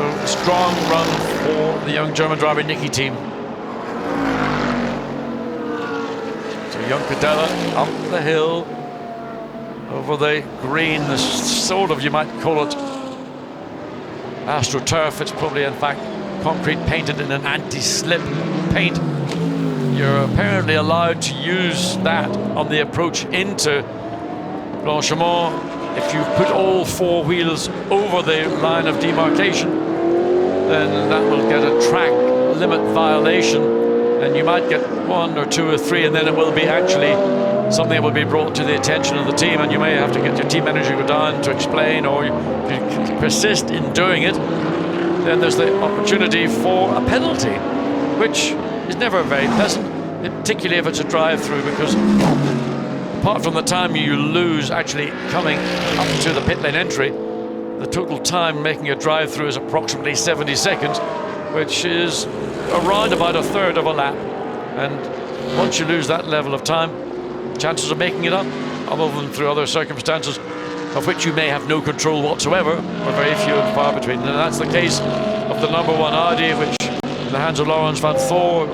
So strong run for the young German driver Niki team. So young Cadella up the hill, over the green, the sort of, you might call it, AstroTurf. It's probably in fact concrete painted in an anti-slip paint. You're apparently allowed to use that on the approach into Blancpain. If you put all four wheels over the line of demarcation, then that will get a track limit violation, and you might get 1 or 2 or 3, and then it will be actually something that will be brought to the attention of the team, and you may have to get your team manager to go down to explain, or if you persist in doing it, then there's the opportunity for a penalty, which is never very pleasant, particularly if it's a drive-through, because apart from the time you lose actually coming up to the pit lane entry, the total time making a drive-through is approximately 70 seconds, which is around about a third of a lap. And once you lose that level of time, chances of making it up, other than through other circumstances of which you may have no control whatsoever, are very few and far between. And that's the case of the number 1 Audi, which in the hands of Laurens van Thor,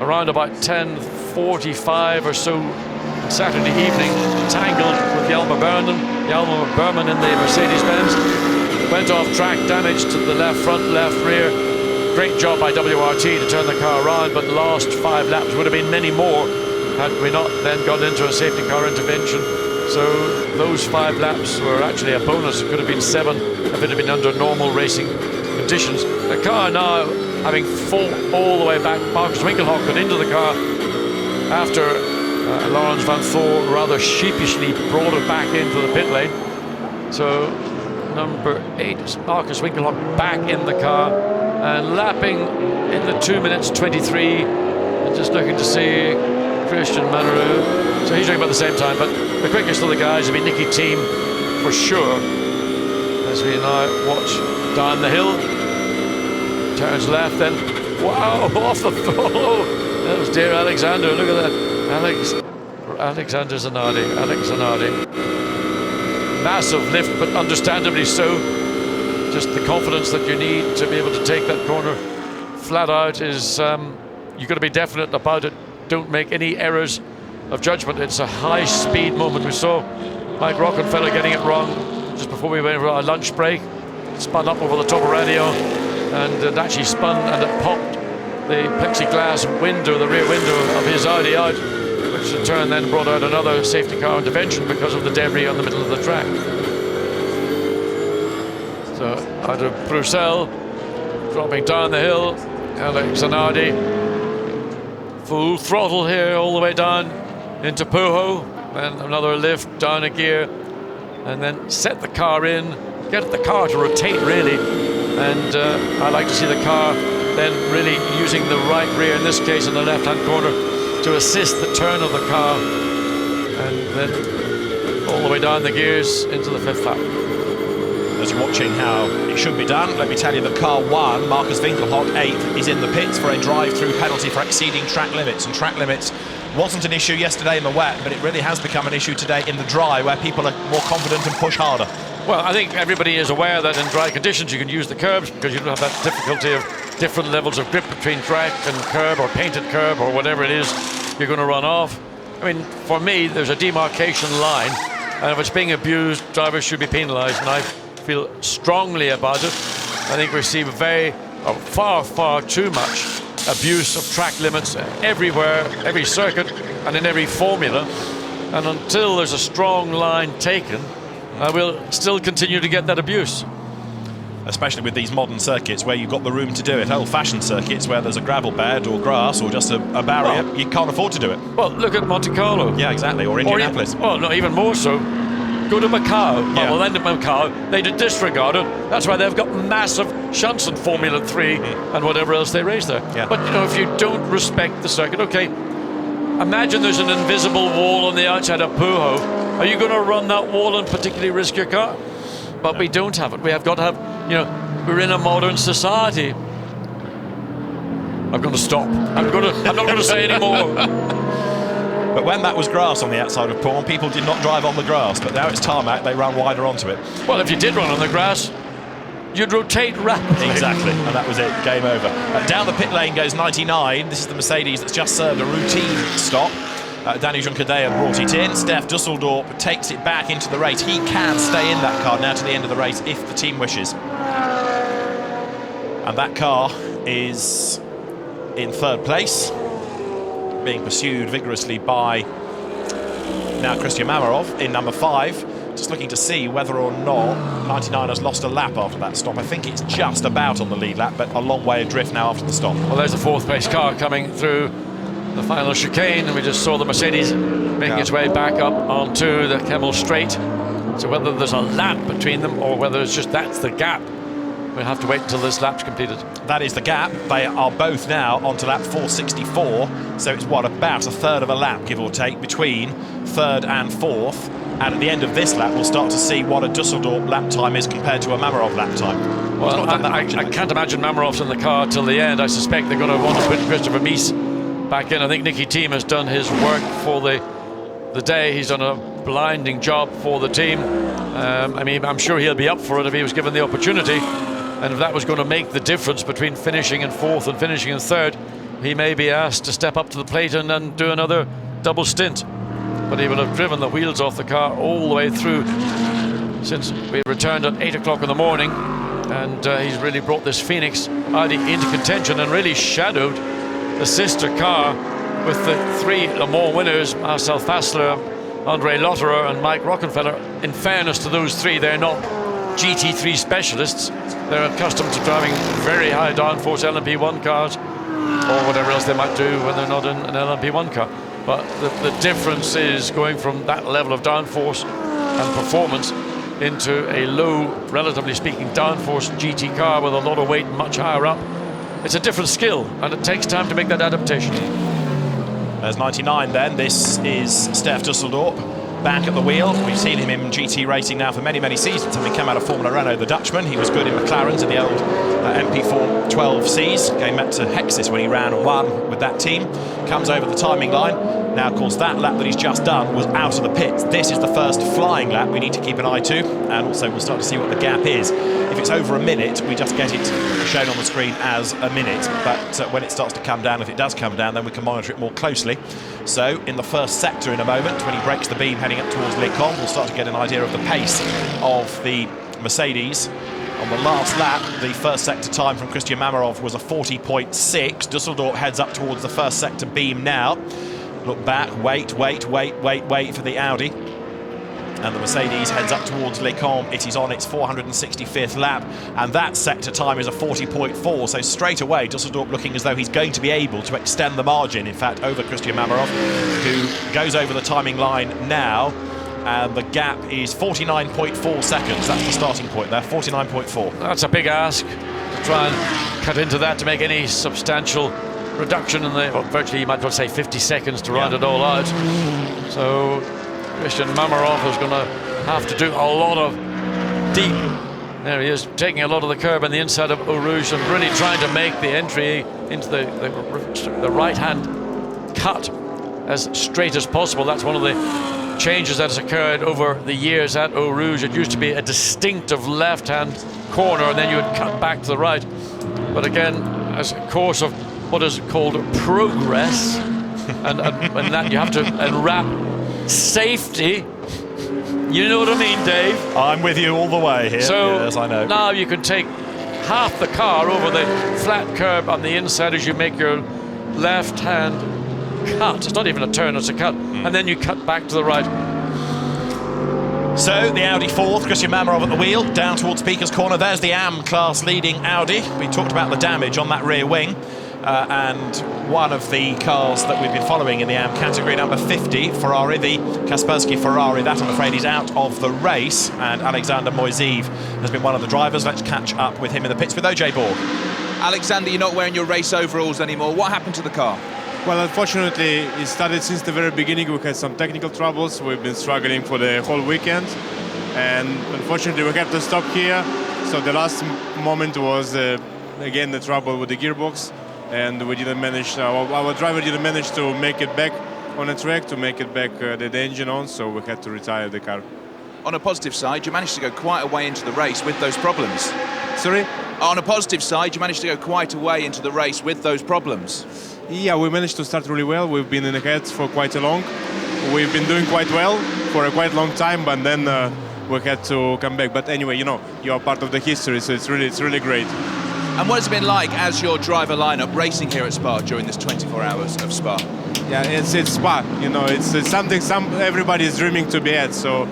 around about 10:45 or so Saturday evening, tangled with Jelmer Berman in the Mercedes-Benz, went off track, damage to the left front, left rear. Great job by WRT to turn the car around, but last 5 laps would have been many more had we not then got into a safety car intervention. So those 5 laps were actually a bonus. It could have been 7 if it had been under normal racing conditions. The car now having fought all the way back. Marcus Winkelhock got into the car after Laurens van Thor rather sheepishly brought it back into the pit lane. So number 8 is Marcus Winkelhock back in the car and lapping in the 2 minutes 23, and just looking to see Christian Mannerou. So he's doing about the same time, but the quickest of the guys will be Niki team for sure, as we now watch down the hill. Turns left, then wow, off the throttle. That was dear Alexander. Look at that. Alexander Zanardi. Alex Zanardi. Massive lift, but understandably so. Just the confidence that you need to be able to take that corner flat out is, you've got to be definite about it. Don't make any errors of judgment. It's a high-speed moment. We saw Mike Rockenfeller getting it wrong just before we went for our lunch break. Spun up over the top of radio, and it actually spun and it popped the plexiglass window, the rear window of his Audi out, which in turn then brought out another safety car intervention because of the debris on the middle of the track. So out of Bruxelles, dropping down the hill, Alex Zanardi, full throttle here all the way down into Pujo, then another lift down a gear, and then set the car in, get the car to rotate really, and I like to see the car then really using the right rear, in this case in the left-hand corner, to assist the turn of the car, and then all the way down the gears into the 5th lap. As you're watching how it should be done, let me tell you that car 1, Marcus Winkelhock, 8th, is in the pits for a drive-through penalty for exceeding track limits. And track limits wasn't an issue yesterday in the wet, but it really has become an issue today in the dry, where people are more confident and push harder. Well, I think everybody is aware that in dry conditions you can use the curbs because you don't have that difficulty of different levels of grip between track and curb or painted curb or whatever it is you're going to run off. I mean, for me, there's a demarcation line, and if it's being abused, drivers should be penalised, and I feel strongly about it. I think we see far too much abuse of track limits everywhere, every circuit, and in every formula. And until there's a strong line taken, we'll still continue to get that abuse. Especially with these modern circuits where you've got the room to do it. Old-fashioned circuits where there's a gravel bed or grass or just a barrier, well, you can't afford to do it. Well, look at Monte Carlo. Yeah, exactly, or Indianapolis. Well, no, even more so. Go to Macau. Yeah. Well, then to Macau, they disregard it. That's why they've got massive shunts in Formula 3 and whatever else they race there. Yeah. But, you know, if you don't respect the circuit, okay, imagine there's an invisible wall on the outside of Pujo. Are you going to run that wall and particularly risk your car? But no. We don't have it. We have got to have, you know, we're in a modern society. I'm going to stop. I'm not going to say any more. But when that was grass on the outside of Pawn, people did not drive on the grass. But now it's tarmac, they run wider onto it. Well, if you did run on the grass, you'd rotate rapidly. Exactly, and that was it, game over. Down the pit lane goes 99. This is the Mercedes that's just served a routine stop. Danny Juncadella brought it in. Stef Dusseldorp takes it back into the race. He can stay in that car now to the end of the race if the team wishes. And that car is in third place, being pursued vigorously by now Christian Mamarov in number 5. Just looking to see whether or not 99 has lost a lap after that stop. I think it's just about on the lead lap, but a long way adrift now after the stop. Well, there's the 4th place car coming through the final chicane, and we just saw the Mercedes making its way back up onto the Kemmel Straight. So whether there's a lap between them or whether it's just that's the gap, we'll have to wait until this lap's completed. That is the gap. They are both now onto lap 464, so it's what, about a third of a lap, give or take, between 3rd and 4th. And at the end of this lap, we'll start to see what a Dusseldorp lap time is compared to a Mamarov lap time. Well, I can't imagine Mamarov's in the car till the end. I suspect they're going to want to put Christopher Mies back in. I think Nicky Thiem has done his work for the day. He's done a blinding job for the team. I mean, I'm sure he'll be up for it if he was given the opportunity. And if that was going to make the difference between finishing in 4th and finishing in 3rd, he may be asked to step up to the plate and do another double stint. But he will have driven the wheels off the car all the way through since we returned at 8 o'clock in the morning. And he's really brought this Phoenix Audi into contention and really shadowed the sister car with the 3 Le Mans winners, Marcel Fassler, Andre Lotterer and Mike Rockenfeller. In fairness to those 3, they're not GT3 specialists. They're accustomed to driving very high downforce LMP1 cars or whatever else they might do when they're not in an LMP1 car. But the difference is going from that level of downforce and performance into a low, relatively speaking, downforce GT car with a lot of weight much higher up. It's a different skill, and it takes time to make that adaptation. There's 99 then. This is Stef Dusseldorp back at the wheel. We've seen him in GT racing now for many, many seasons. Having come out of Formula Renault, the Dutchman. He was good in McLaren's in the old MP4 12Cs. Came back to Hexis when he ran and won with that team. Comes over the timing line. Now, of course, that lap that he's just done was out of the pits. This is the first flying lap we need to keep an eye to. And also we'll start to see what the gap is. If it's over a minute, we just get it shown on the screen as a minute. But when it starts to come down, if it does come down, then we can monitor it more closely. So in the first sector in a moment, when he breaks the beam heading up towards Le Combe, we'll start to get an idea of the pace of the Mercedes. On the last lap, the first sector time from Christian Mamarov was a 40.6. Dusseldorp heads up towards the first sector beam now. Look back, wait for the Audi. And the Mercedes heads up towards Le Combe. It is on its 465th lap, and that sector time is a 40.4. So straight away, Dusseldorp looking as though he's going to be able to extend the margin, in fact, over Christian Mamarov, who goes over the timing line now. And the gap is 49.4 seconds. That's the starting point there, 49.4. That's a big ask to try and cut into that to make any substantial reduction in the, well, virtually you might well say 50 seconds to ride it all out. So Christian Mamarov is going to have to do a lot of deep, there he is, taking a lot of the curb on the inside of Eau Rouge and really trying to make the entry into the right-hand cut as straight as possible. That's one of the changes that has occurred over the years at Eau Rouge. It used to be a distinctive left-hand corner and then you would cut back to the right. But again, as a course of what is called progress, and that you have to wrap safety. You know what I mean, Dave? I'm with you all the way here. So yes, I know. Now you can take half the car over the flat curb on the inside as you make your left-hand cut. It's not even a turn, it's a cut. And then you cut back to the right. So the Audi 4th, Christian Mamarov at the wheel, down towards Speaker's Corner. There's the AM class leading Audi. We talked about the damage on that rear wing. And one of the cars that we've been following in the AM category, number 50, Ferrari, the Kaspersky Ferrari, that I'm afraid is out of the race. And Alexander Moiseev has been one of the drivers. Let's catch up with him in the pits with OJ Borg. Alexander, you're not wearing your race overalls anymore. What happened to the car? Well, unfortunately, it started since the very beginning. We had some technical troubles. We've been struggling for the whole weekend. And unfortunately, we had to stop here. So the last moment was, again, the trouble with the gearbox. And we didn't manage, our driver didn't manage to make it back on the track, to make it back the engine on. So we had to retire the car. On a positive side, you managed to go quite a way into the race with those problems. Sorry? On a positive side, you managed to go quite a way into the race with those problems. Yeah, we managed to start really well. We've been in ahead for quite a long. We've been doing quite well for a quite long time, but then we had to come back. But anyway, you know, you are part of the history, so it's really great. And what has it been like as your driver lineup racing here at Spa during this 24 hours of Spa? Yeah, it's Spa. You know, it's something everybody is dreaming to be at. So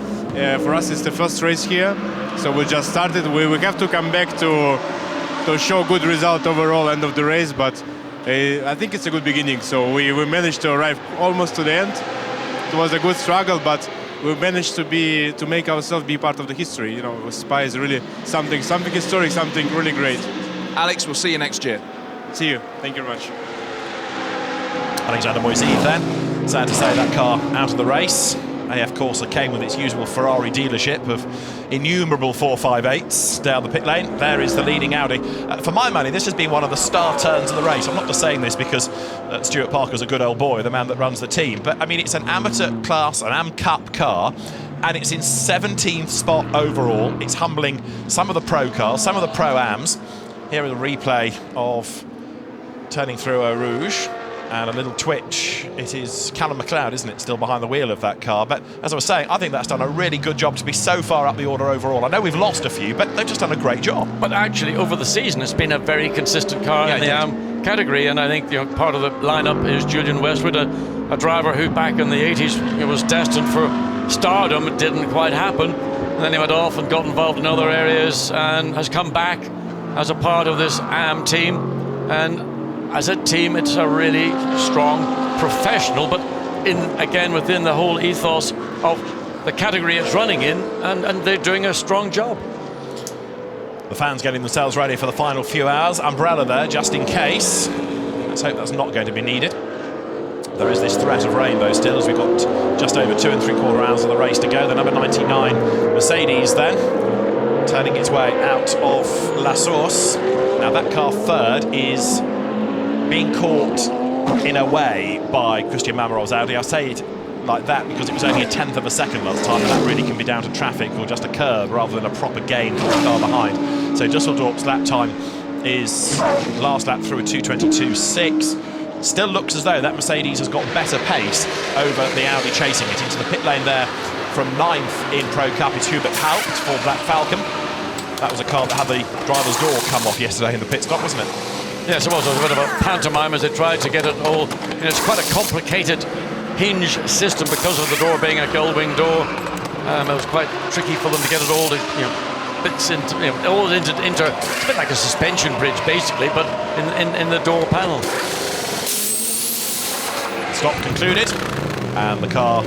for us, it's the first race here. So we just started. We have to come back to show good result overall end of the race, but I think it's a good beginning. So we managed to arrive almost to the end. It was a good struggle, but we managed to make ourselves be part of the history. You know, Spa is really something historic, something really great. Alex, we'll see you next year. See you. Thank you very much. Alexander Moiseev then. Sad to say that car out of the race. AF Corsa came with its usual Ferrari dealership of innumerable 458s down the pit lane. There is the leading Audi. For my money, this has been one of the star turns of the race. I'm not just saying this because Stuart Parker's a good old boy, the man that runs the team. But, I mean, it's an amateur class, an Am Cup car, and it's in 17th spot overall. It's humbling some of the pro cars, some of the pro-Ams. Here is a replay of turning through Eau Rouge. And a little twitch. It is Callum McLeod, isn't it, still behind the wheel of that car. But as I was saying, I think that's done a really good job to be so far up the order overall. I know we've lost a few, but they've just done a great job. But actually, over the season, it's been a very consistent car in the AM category. And I think, you know, part of the lineup is Julian Westwood, a driver who back in the 80s was destined for stardom. It didn't quite happen. And then he went off and got involved in other areas and has come back as a part of this AM team. And as a team, it's a really strong, professional, but within the whole ethos of the category it's running in, and they're doing a strong job. The fans getting themselves ready for the final few hours. Umbrella there, just in case. Let's hope that's not going to be needed. There is this threat of rain, though, still, as we've got just over 2 3/4 hours of the race to go. The number 99 Mercedes, then, turning its way out of La Source. Now, that car third is being caught in a way by Christian Mamarov's Audi. I say it like that because it was only a 1/10 of a second last time, and that really can be down to traffic or just a curb rather than a proper gain for the car behind. So Dusseldorf's lap time is last lap through a 2:22.6. Still looks as though that Mercedes has got better pace over the Audi chasing it. Into the pit lane there from 9th in Pro Cup is Hubert Haupt for Black Falcon. That was a car that had the driver's door come off yesterday in the pit stop, wasn't it? Yes, it was. It was a bit of a pantomime as they tried to get it all. You know, it's quite a complicated hinge system because of the door being a gull-wing door. It was quite tricky for them to get it all to, you know, bits into, you know, all into. It's a bit like a suspension bridge, basically, but in the door panel. Stop concluded, and the car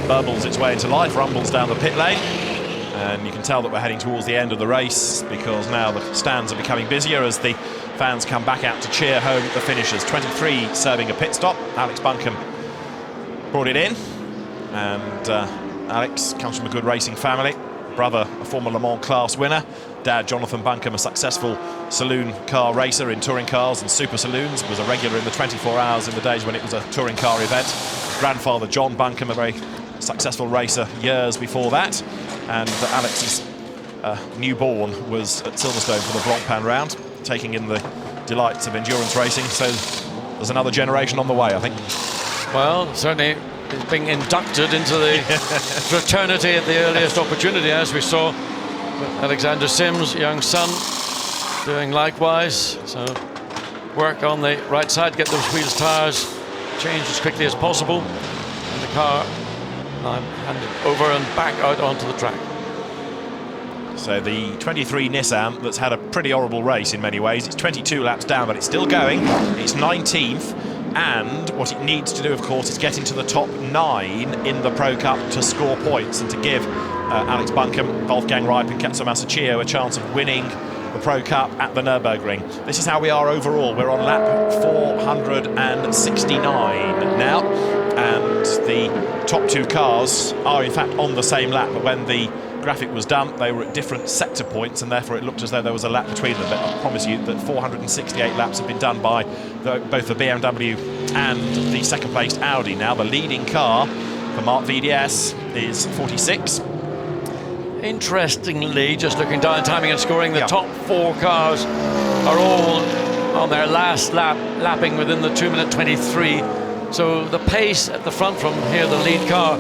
burbles its way into life, rumbles down the pit lane. And you can tell that we're heading towards the end of the race because now the stands are becoming busier as the fans come back out to cheer home the finishers. 23 serving a pit stop. Alex Buncombe brought it in, and Alex comes from a good racing family. Brother, a former Le Mans class winner. Dad, Jonathan Buncombe, a successful saloon car racer in touring cars and super saloons, was a regular in the 24 hours in the days when it was a touring car event. Grandfather, John Buncombe, a very successful racer years before that. And Alex's newborn was at Silverstone for the Blancpain round, taking in the delights of endurance racing. So there's another generation on the way, I think. Well, certainly he's being inducted into the fraternity at the earliest opportunity, as we saw with Alexander Sims, young son, doing likewise. So work on the right side, get those wheels, tyres changed as quickly as possible, and the car now handed over and back out onto the track. So the 23 Nissan that's had a pretty horrible race in many ways. It's 22 laps down, but it's still going. It's 19th. And what it needs to do, of course, is get into the top 9 in the Pro Cup to score points and to give Alex Buncombe, Wolfgang Reip and Katsuo Masachio a chance of winning the Pro Cup at the Nürburgring. This is how we are overall. We're on lap 469 now, and the top 2 cars are in fact on the same lap, but when the graphic was done, they were at different sector points, and therefore it looked as though there was a lap between them. But I promise you that 468 laps have been done by both the BMW and the second-placed Audi. Now the leading car for Marc VDS is 46. Interestingly, just looking down timing and scoring, the Yeah. top 4 cars are all on their last lap, lapping within the 2-minute 23. So the pace at the front from here, the lead car,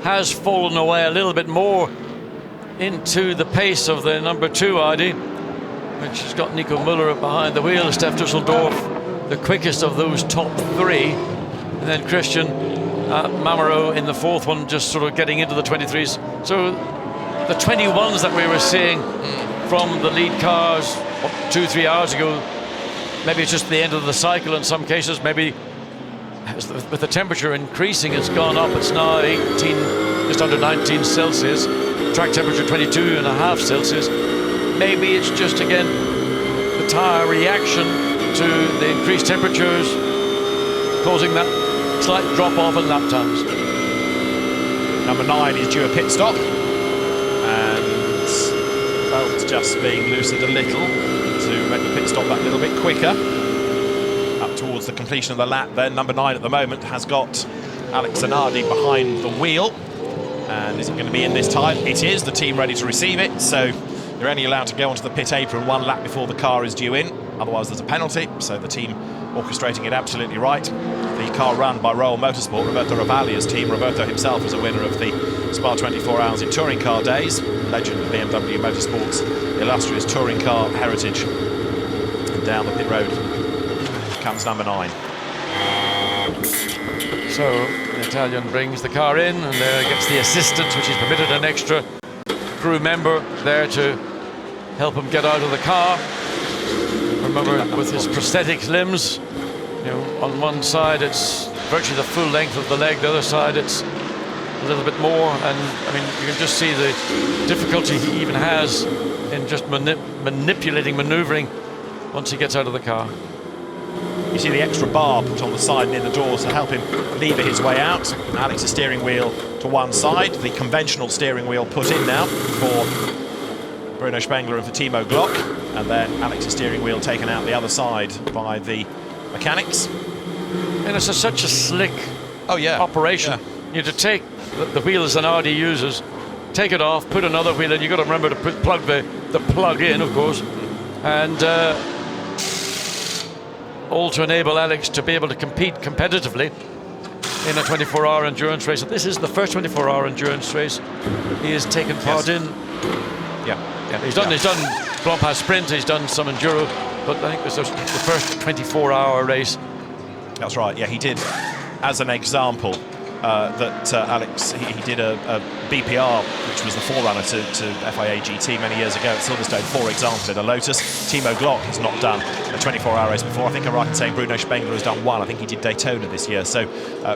has fallen away a little bit more into the pace of the number 2 Audi, which has got Nico Müller behind the wheel. Steph Dusseldorf, the quickest of those top 3, and then Christian Mamaro in the 4th one, just sort of getting into the 23s. So the 21s that we were seeing from the lead cars 2-3 hours ago, maybe it's just the end of the cycle in some cases. Maybe with the temperature increasing, it's gone up. It's now 18, just under 19 Celsius. Track temperature 22.5 Celsius. Maybe it's just, again, the tyre reaction to the increased temperatures causing that slight drop off in lap times. Number 9 is due a pit stop, and belt's just being loosened a little to make the pit stop that little bit quicker. Up towards the completion of the lap then. Number 9 at the moment has got Alex Zanardi behind the wheel. And is it going to be in this time? It is. The team ready to receive it, so you're only allowed to go onto the pit apron 1 lap before the car is due in. Otherwise there's a penalty, so the team orchestrating it absolutely right. The car run by SRO Motorsport, Roberto Ravalia's team. Roberto himself was a winner of the Spa 24 Hours in touring car days. Legend of BMW Motorsport's illustrious touring car heritage. And down the pit road comes number 9. So the Italian brings the car in, and there gets the assistance, which is permitted, an extra crew member there to help him get out of the car. Remember, with his prosthetic limbs, you know, on one side it's virtually the full length of the leg, the other side it's a little bit more, and I mean you can just see the difficulty he even has in just manipulating, maneuvering once he gets out of the car. You see the extra bar put on the side near the doors to help him lever his way out. Alex's steering wheel to one side, the conventional steering wheel put in now for Bruno Spengler and for Timo Glock, and then Alex's steering wheel taken out the other side by the mechanics. And it's such a slick operation. Yeah. You have to take the wheel Zanardi uses, take it off, put another wheel in. You've got to remember to plug the plug in, of course, and all to enable Alex to be able to compete competitively in a 24-hour endurance race. And this is the first 24-hour endurance race he has taken part in. Yeah. He's done Blancpain Sprint, he's done some enduro, but I think this is the first 24-hour race. That's right, yeah, he did, as an example, that Alex, he did a BPR, which was the forerunner to FIA GT many years ago at Silverstone, for example, in a Lotus. Timo Glock has not done a 24-hour race before. I think I'm right in saying Bruno Spengler has done one. I think he did Daytona this year. So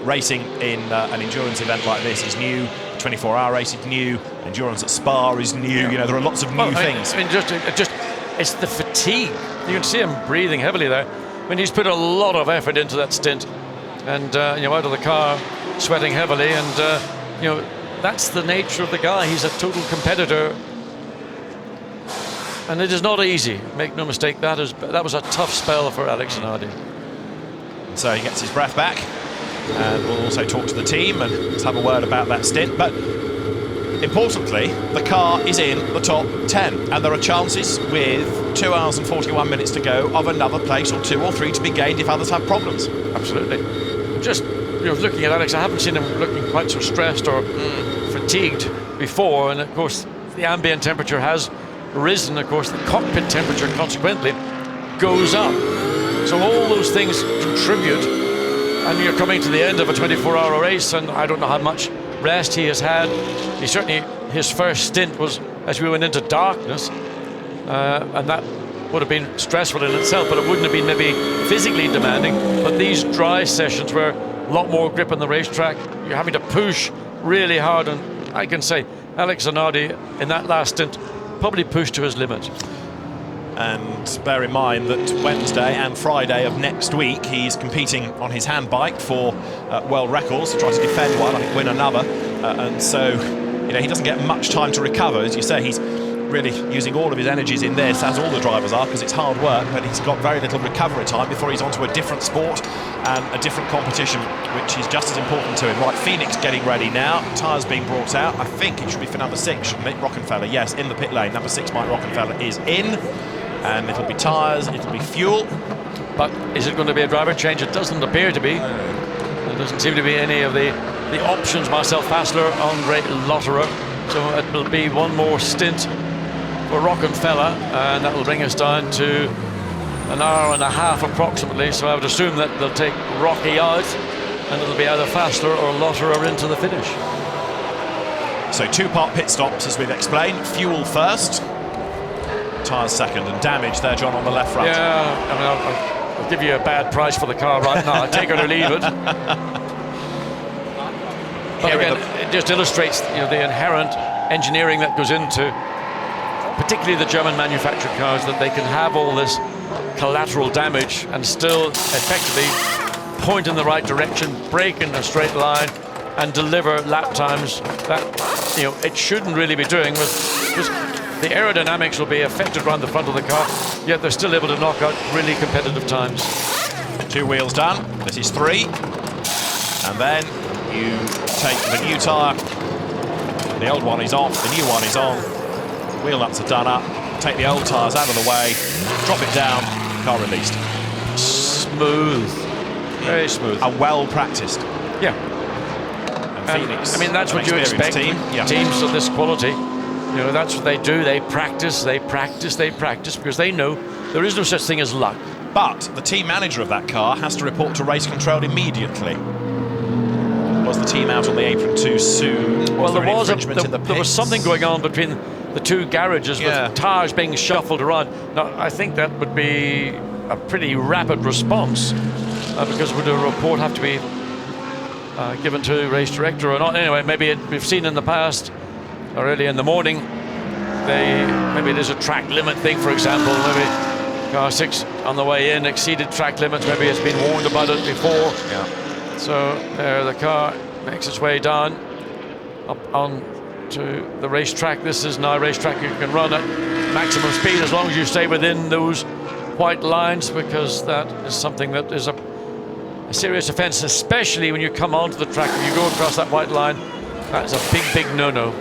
racing in an endurance event like this is new. 24-hour race is new. Endurance at Spa is new. You know, there are lots of new things. I mean, just it's the fatigue. You can see him breathing heavily there. I mean, he's put a lot of effort into that stint, and you know, out of the car, sweating heavily, and you know, that's the nature of the guy. He's a total competitor, and it is not easy. Make no mistake, that was a tough spell for Alex Zanardi. So he gets his breath back, and we'll also talk to the team and let's have a word about that stint. But importantly, the car is in the top 10, and there are chances with 2 hours and 41 minutes to go of another place or 2 or 3 to be gained if others have problems. Absolutely. Just, you know, looking at Alex, I haven't seen him looking quite so stressed or fatigued before, and of course the ambient temperature has risen. Of course the cockpit temperature consequently goes up, so all those things contribute, and you're coming to the end of a 24-hour race, and I don't know how much rest he has had. He certainly, his first stint was as we went into darkness, and that would have been stressful in itself, but it wouldn't have been maybe physically demanding. But these dry sessions were a lot more grip on the racetrack. You're having to push really hard, and I can say Alex Zanardi in that last stint probably pushed to his limit. And bear in mind that Wednesday and Friday of next week he's competing on his hand bike for world records, to try to defend one, I think win another, and so, you know, he doesn't get much time to recover. As you say, he's really using all of his energies in this, as all the drivers are, because it's hard work, but he's got very little recovery time before he's onto a different sport and a different competition, which is just as important to him. Right, Phoenix getting ready now, tyres being brought out. I think it should be for number 6, shouldn't it? Rockenfeller, yes, in the pit lane. Number 6, Mike Rockenfeller, is in, and it'll be tyres, it'll be fuel. But is it going to be a driver change? It doesn't appear to be. There doesn't seem to be any of the options. Marcel Fassler, Andre Lotterer. So it will be one more stint for Rockenfeller, and that will bring us down to an hour and a half approximately. So I would assume that they'll take Rocky out, and it'll be either Fassler or Lotterer into the finish. So 2-part pit stops, as we've explained. Fuel first, tyres second, and damage there, John, on the left front. Yeah, I mean, I'll give you a bad price for the car right now. I take it or leave it. But again, it just illustrates, you know, the inherent engineering that goes into, particularly the German manufactured cars, that they can have all this collateral damage and still effectively point in the right direction, brake in a straight line, and deliver lap times that, you know, it shouldn't really be doing. Because the aerodynamics will be affected around the front of the car, yet they're still able to knock out really competitive times. 2 wheels done. This is 3, and then you take the new tyre. The old one is off, the new one is on. Wheel nuts are done up. Take the old tyres out of the way, drop it down, car released. Smooth, very smooth. A well practiced. Yeah. And Phoenix, I mean, that's what you expect. Teams of this quality, you know, that's what they do. They practice, they practice, they practice, because they know there is no such thing as luck. But the team manager of that car has to report to race control immediately. Was the team out on the apron too soon? Well, there was something going on between the two garages, with tyres being shuffled around. Now, I think that would be a pretty rapid response, because would a report have to be given to race director or not? Anyway, maybe we've seen in the past, or early in the morning, maybe there's a track limit thing, for example. Maybe car 6 on the way in exceeded track limits. Maybe it's been warned about it before. Yeah. So there the car makes its way down up on to the racetrack. This is now a racetrack you can run at maximum speed as long as you stay within those white lines, because that is something that is a serious offence, especially when you come onto the track. If you go across that white line, that's a big, big no-no.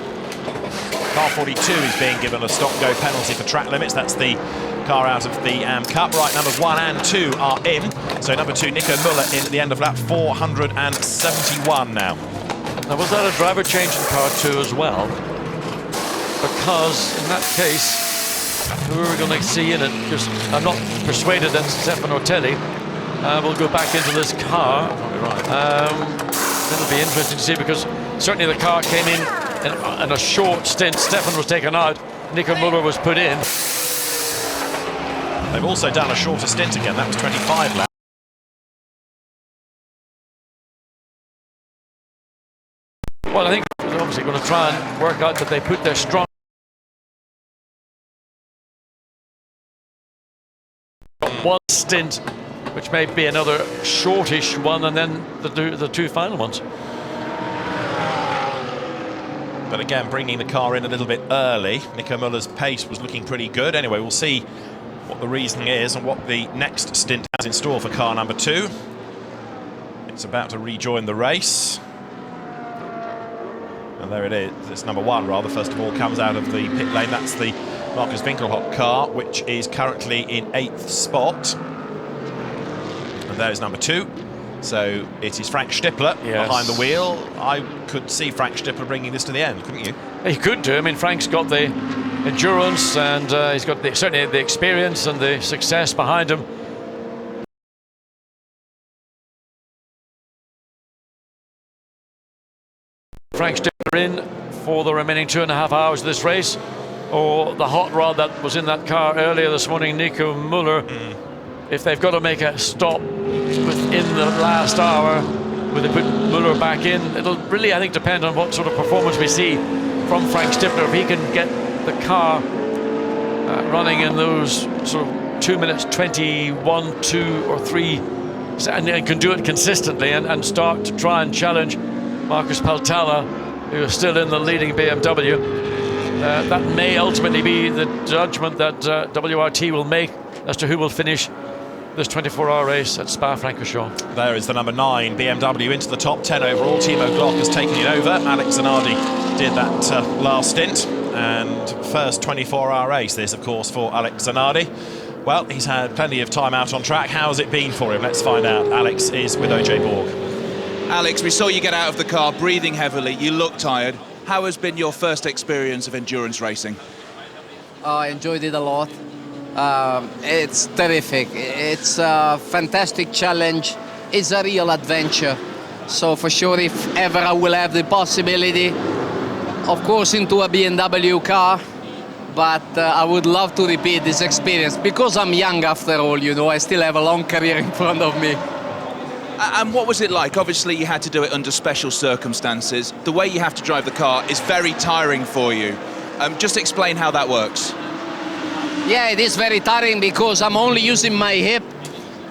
Car 42 is being given a stop-go penalty for track limits. That's the car out of the Cup. Right, numbers 1 and 2 are in. So number 2, Nico Müller, in at the end of lap 471 now. Now, was that a driver change in car 2 as well? Because in that case, who are we going to see in it? Because I'm not persuaded that Stefano Telli will go back into this car. It'll be interesting to see, because certainly the car came in a short stint. Stefan was taken out, Nico Müller was put in. They've also done a shorter stint again. That was 25 laps. Well, I think they're obviously going to try and work out that they put their strong one stint, which may be another shortish one, and then the 2 final ones. But again, bringing the car in a little bit early. Nico Müller's pace was looking pretty good. Anyway, we'll see what the reasoning is and what the next stint has in store for car number 2. It's about to rejoin the race. And there it is. It's number 1, rather. First of all, comes out of the pit lane. That's the Marcus Winkelhock car, which is currently in 8th spot. And there's number 2. So it is Frank Stippler behind the wheel. I could see Frank Stippler bringing this to the end, couldn't you? He could do. I mean, Frank's got the endurance, and he's got certainly the experience and the success behind him. Frank Stippler in for the remaining 2.5 hours of this race, or the hot rod that was in that car earlier this morning, Nico Müller. If they've got to make a stop within the last hour, will they put Müller back in? It'll really, I think, depend on what sort of performance we see from Frank Stippler. If he can get the car running in those sort of 2 minutes 21, 2 or 3, and can do it consistently and start to try and challenge Marcus Paltala, who is still in the leading BMW. that may ultimately be the judgment that WRT will make as to who will finish this 24-hour race at Spa-Francorchamps. There is the number 9 BMW into the top 10 overall. Timo Glock has taken it over. Alex Zanardi did that last stint, and first 24-hour race this, of course, for Alex Zanardi. Well, he's had plenty of time out on track. How's it been for him? Let's find out. Alex is with OJ Borg. Alex, we saw you get out of the car breathing heavily. You look tired. How has been your first experience of endurance racing? I enjoyed it a lot. It's terrific. It's a fantastic challenge. It's a real adventure. So for sure, if ever I will have the possibility, of course into a BMW car, but I would love to repeat this experience because I'm young after all, you know, I still have a long career in front of me. And what was it like? Obviously you had to do it under special circumstances. The way you have to drive the car is very tiring for you. Just explain how that works. Yeah, it is very tiring because I'm only using my hip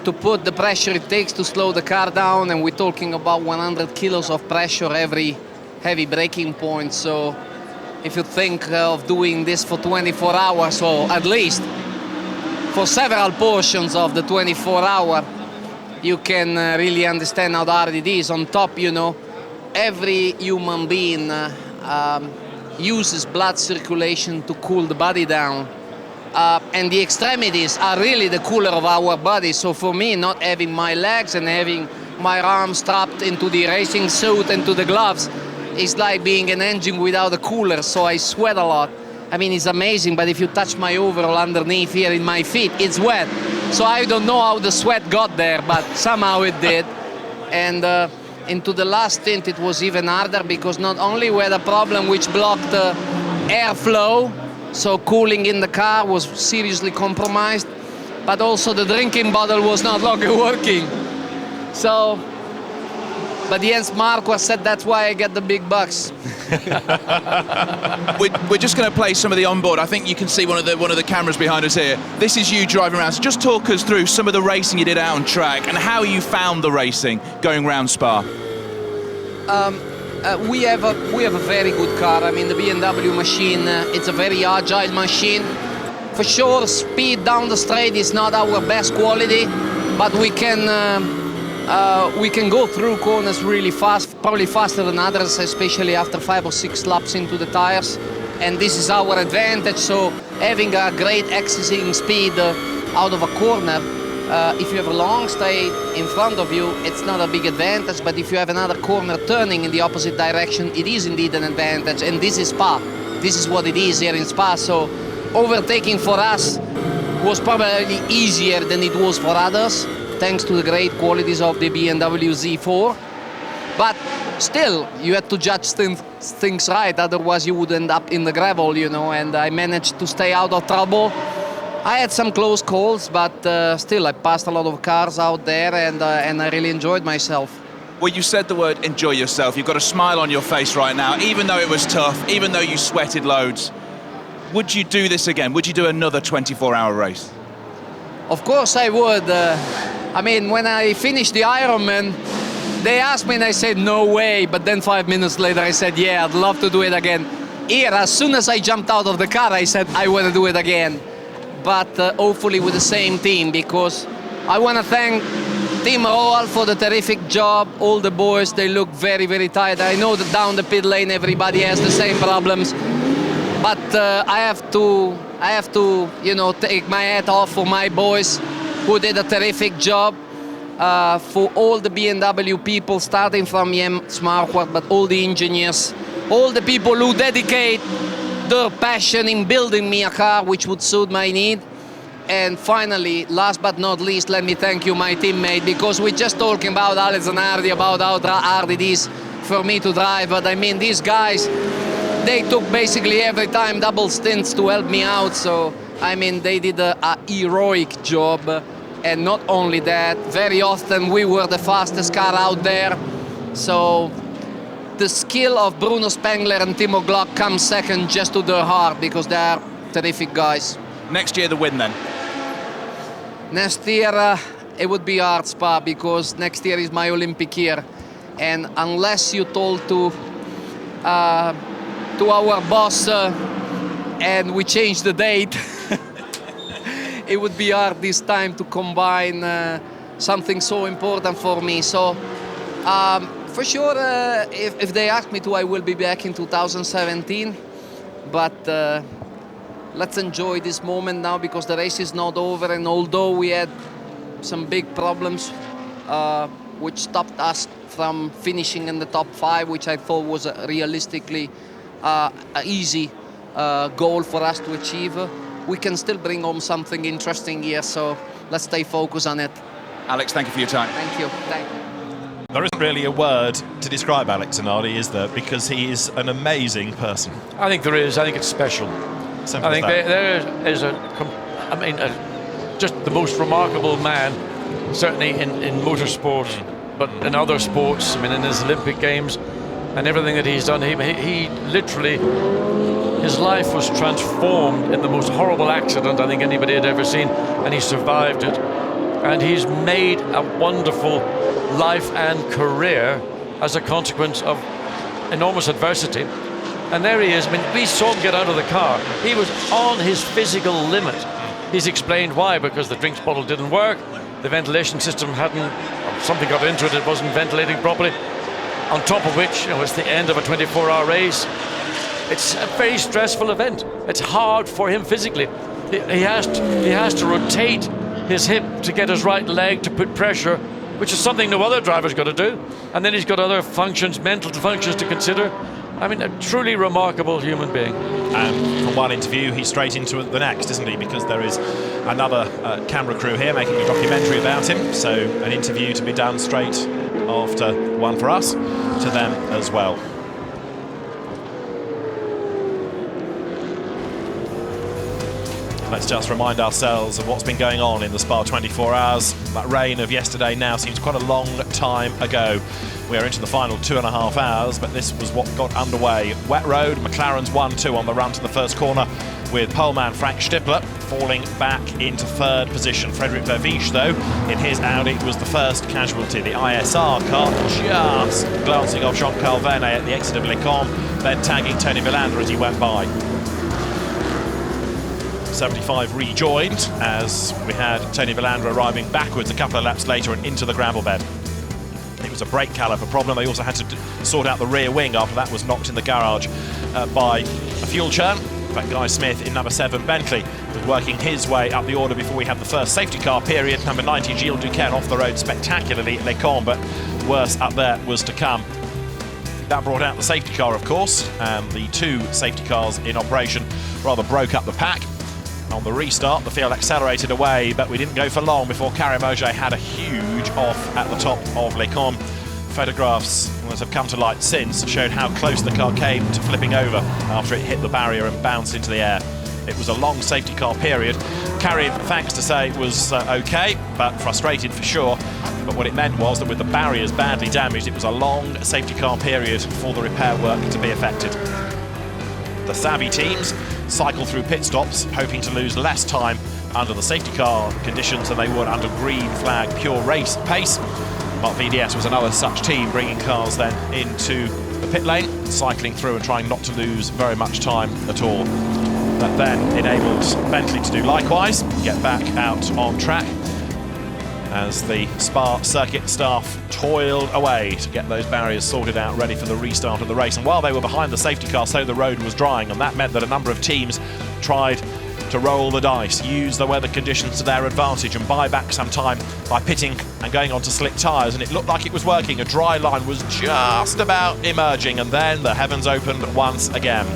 to put the pressure it takes to slow the car down, and we're talking about 100 kilos of pressure every heavy braking point. So if you think of doing this for 24 hours, or at least for several portions of the 24-hour, you can really understand how hard it is. On top, you know, every human being uses blood circulation to cool the body down. And the extremities are really the cooler of our body. So for me, not having my legs and having my arms strapped into the racing suit and to the gloves is like being an engine without a cooler. So I sweat a lot. I mean, it's amazing, but if you touch my overall underneath here in my feet, it's wet. So I don't know how the sweat got there, but somehow it did. And into the last stint, it was even harder because not only we had a problem which blocked airflow, so cooling in the car was seriously compromised, but also the drinking bottle was not longer working. So, but Jens Marquardt said that's why I get the big bucks. We're just going to play some of the onboard. I think you can see one of the cameras behind us here. This is you driving around. So just talk us through some of the racing you did out on track and how you found the racing going around Spa. We have a very good car. I mean, the BMW machine, it's a very agile machine. For sure, speed down the straight is not our best quality, but we can go through corners really fast, probably faster than others, especially after 5 or 6 laps into the tires. And this is our advantage. So having a great accessing speed out of a corner, if you have a long straight in front of you, it's not a big advantage, but if you have another corner turning in the opposite direction, it is indeed an advantage, and this is Spa. This is what it is here in Spa, so overtaking for us was probably easier than it was for others, thanks to the great qualities of the BMW Z4. But still, you had to judge things right, otherwise you would end up in the gravel, you know, and I managed to stay out of trouble. I had some close calls, but still I passed a lot of cars out there, and I really enjoyed myself. Well, you said the word enjoy yourself. You've got a smile on your face right now, even though it was tough, even though you sweated loads. Would you do this again? Would you do another 24-hour race? Of course I would. I mean, when I finished the Ironman, they asked me and I said, no way. But then 5 minutes later I said, yeah, I'd love to do it again. Here, as soon as I jumped out of the car, I said, I want to do it again. But hopefully with the same team, because I want to thank Team Roal for the terrific job. All the boys, they look very, very tired. I know that down the pit lane everybody has the same problems, but I have to, you know, take my hat off for my boys who did a terrific job. For all the BMW people, starting from Jens Marquardt, but all the engineers, all the people who dedicate their passion in building me a car which would suit my need. And finally, last but not least, let me thank you, my teammate, because we're just talking about Alex Zanardi, about how hard it is for me to drive, but I mean, these guys, they took basically every time double stints to help me out, so I mean, they did a heroic job. And not only that, very often we were the fastest car out there, so the skill of Bruno Spengler and Timo Glock comes second just to their heart, because they are terrific guys. Next year the win then? Next year it would be hard, Spa, because next year is my Olympic year, and unless you told to our boss and we changed the date. It would be hard this time to combine something so important for me. So for sure, if they ask me to, I will be back in 2017. But let's enjoy this moment now, because the race is not over, and although we had some big problems which stopped us from finishing in the top 5, which I thought was a realistically an easy goal for us to achieve, we can still bring home something interesting here, so let's stay focused on it. Alex, thank you for your time. Thank you. Thank you. There isn't really a word to describe Alex Zanardi, is there? Because he is an amazing person. I think there is. I think it's special. Simple I think as that. there is just the most remarkable man, certainly in motorsport, but in other sports. I mean, in his Olympic Games and everything that he's done, he literally, his life was transformed in the most horrible accident I think anybody had ever seen, and he survived it. And he's made a wonderful life and career as a consequence of enormous adversity. And there he is. I mean, we saw him get out of the car. He was on his physical limit. He's explained why, because the drinks bottle didn't work, the ventilation system hadn't, something got into it, it wasn't ventilating properly. On top of which, it's the end of a 24-hour race. It's a very stressful event. It's hard for him physically. He has to rotate his hip to get his right leg to put pressure, which is something no other driver's got to do. And then he's got other functions, mental functions to consider. I mean, a truly remarkable human being. And from one interview, he's straight into the next, isn't he? Because there is another camera crew here making a documentary about him. So an interview to be done straight after one for us to them as well. Let's just remind ourselves of what's been going on in the Spa 24 hours. That rain of yesterday now seems quite a long time ago. We are into the final 2.5 hours, but this was what got underway. Wet road, McLaren's 1-2 on the run to the first corner, with poleman Frank Stippler falling back into third position. Frederic Verviche, though, in his Audi, was the first casualty. The ISR car just glancing off Jean-Carl Vernet at the exit of Buncombe, then tagging Tony Villander as he went by. 75 rejoined as we had Tony Villander arriving backwards a couple of laps later and into the gravel bed. It was a brake caliper problem. They also had to sort out the rear wing after that was knocked in the garage by a fuel churn. In fact, Guy Smith in number 7 Bentley was working his way up the order before we had the first safety car period. Number 90 Gilles Duquesne off the road spectacularly at Buncombe, but worse up there was to come. That brought out the safety car, of course, and the 2 safety cars in operation rather broke up the pack. On the restart, the field accelerated away, but we didn't go for long before Karim Auger had a huge off at the top of Buncombe. Photographs that have come to light since showed how close the car came to flipping over after it hit the barrier and bounced into the air. It was a long safety car period. Karim, thanks to say, was okay, but frustrated for sure. But what it meant was that with the barriers badly damaged, it was a long safety car period for the repair work to be effected. The savvy teams cycle through pit stops, hoping to lose less time under the safety car conditions than they would under green flag pure race pace. Mark VDS was another such team, bringing cars then into the pit lane, cycling through and trying not to lose very much time at all. That then enabled Bentley to do likewise, get back out on track as the Spa circuit staff toiled away to get those barriers sorted out, ready for the restart of the race. And while they were behind the safety car, so the road was drying, and that meant that a number of teams tried to roll the dice, use the weather conditions to their advantage and buy back some time by pitting and going on to slick tyres, and it looked like it was working. A dry line was just about emerging, and then the heavens opened once again.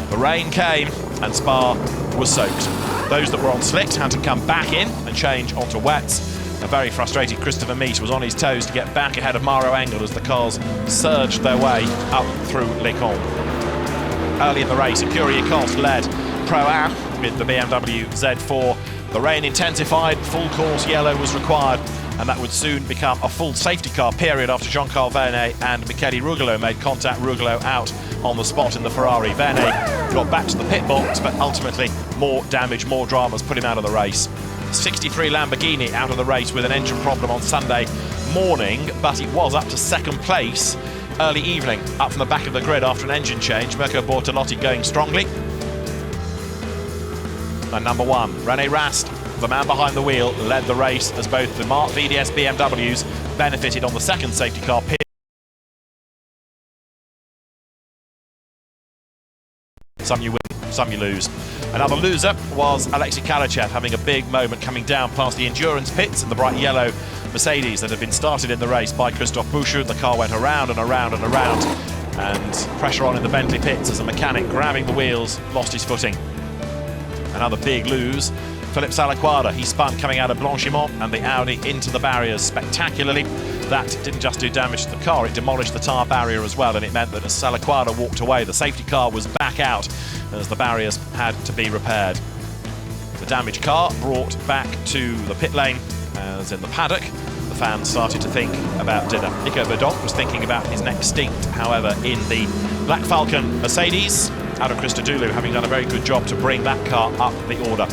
The rain came and Spa was soaked. Those that were on slicks had to come back in and change onto wets. A very frustrated Christopher Meese was on his toes to get back ahead of Mauro Engel as the cars surged their way up through Buncombe. Early in the race, Curie Cost led Pro-Am with the BMW Z4. The rain intensified, full course yellow was required, and that would soon become a full safety car period after Jean-Carl Vernet and Michele Rugolo made contact. Rugolo out on the spot in the Ferrari. Vernet got back to the pit box, but ultimately more damage, more dramas put him out of the race. 63 Lamborghini out of the race with an engine problem on Sunday morning, but it was up to second place early evening, up from the back of the grid after an engine change. Mirko Bortolotti going strongly. and number 1. René Rast, the man behind the wheel, led the race as both the Mark VDS BMWs benefited on the second safety car pit. Some you win, some you lose. Another loser was Alexei Kalichev, having a big moment coming down past the endurance pits in the bright yellow Mercedes that had been started in the race by Christophe Bouchard. The car went around and around and around, and pressure on in the Bentley pits as a mechanic grabbing the wheels lost his footing. Another big lose, Philippe Salaquada. He spun coming out of Blanchimont and the Audi into the barriers spectacularly. That didn't just do damage to the car, it demolished the tyre barrier as well, and it meant that as Salaquada walked away, the safety car was back out as the barriers had to be repaired. The damaged car brought back to the pit lane, as in the paddock, the fans started to think about dinner. Nico Verdonk was thinking about his next stint, however, in the Black Falcon Mercedes, Adam Christodoulou having done a very good job to bring that car up the order.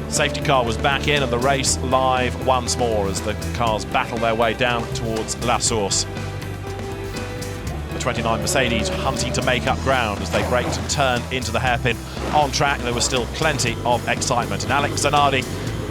Safety car was back in and the race live once more as the cars battle their way down towards La Source. The 29 Mercedes hunting to make up ground as they braked and turned into the hairpin. On track, there was still plenty of excitement, and Alex Zanardi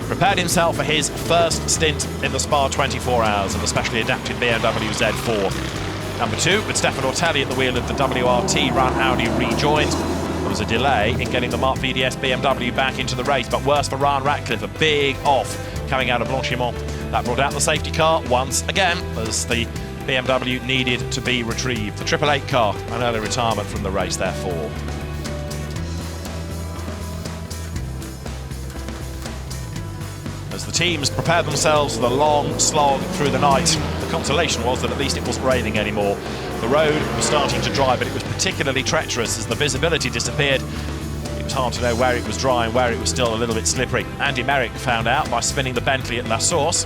prepared himself for his first stint in the Spa 24 Hours of the specially adapted BMW Z4. Number 2, with Stefan Ortelli at the wheel of the WRT run Audi rejoined. There was a delay in getting the Mark VDS BMW back into the race, but worse for Ryan Ratcliffe, a big off coming out of Blanchimont. That brought out the safety car once again as the BMW needed to be retrieved. The 888 car, an early retirement from the race therefore. As the teams prepared themselves for the long slog through the night, the consolation was that at least it wasn't raining anymore. The road was starting to dry, but it was particularly treacherous as the visibility disappeared. It was hard to know where it was dry and where it was still a little bit slippery. Andy Merrick found out by spinning the Bentley at La Source.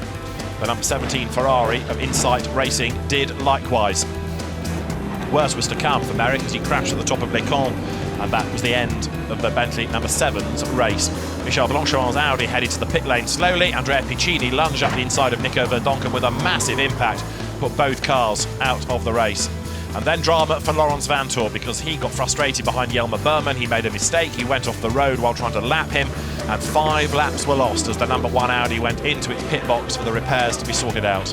The number 17 Ferrari of Insight Racing did likewise. Worse was to come for Merrick as he crashed at the top of Les Cons, and that was the end of the Bentley number 7's race. Michel Blanchard's Audi headed to the pit lane slowly. Andrea Piccini lunged up the inside of Nico Verdonk and with a massive impact put both cars out of the race. And then drama for Laurens Vanthoor because he got frustrated behind Jelmer Berman. He made a mistake, he went off the road while trying to lap him, and 5 laps were lost as the number 1 Audi went into its pit box for the repairs to be sorted out.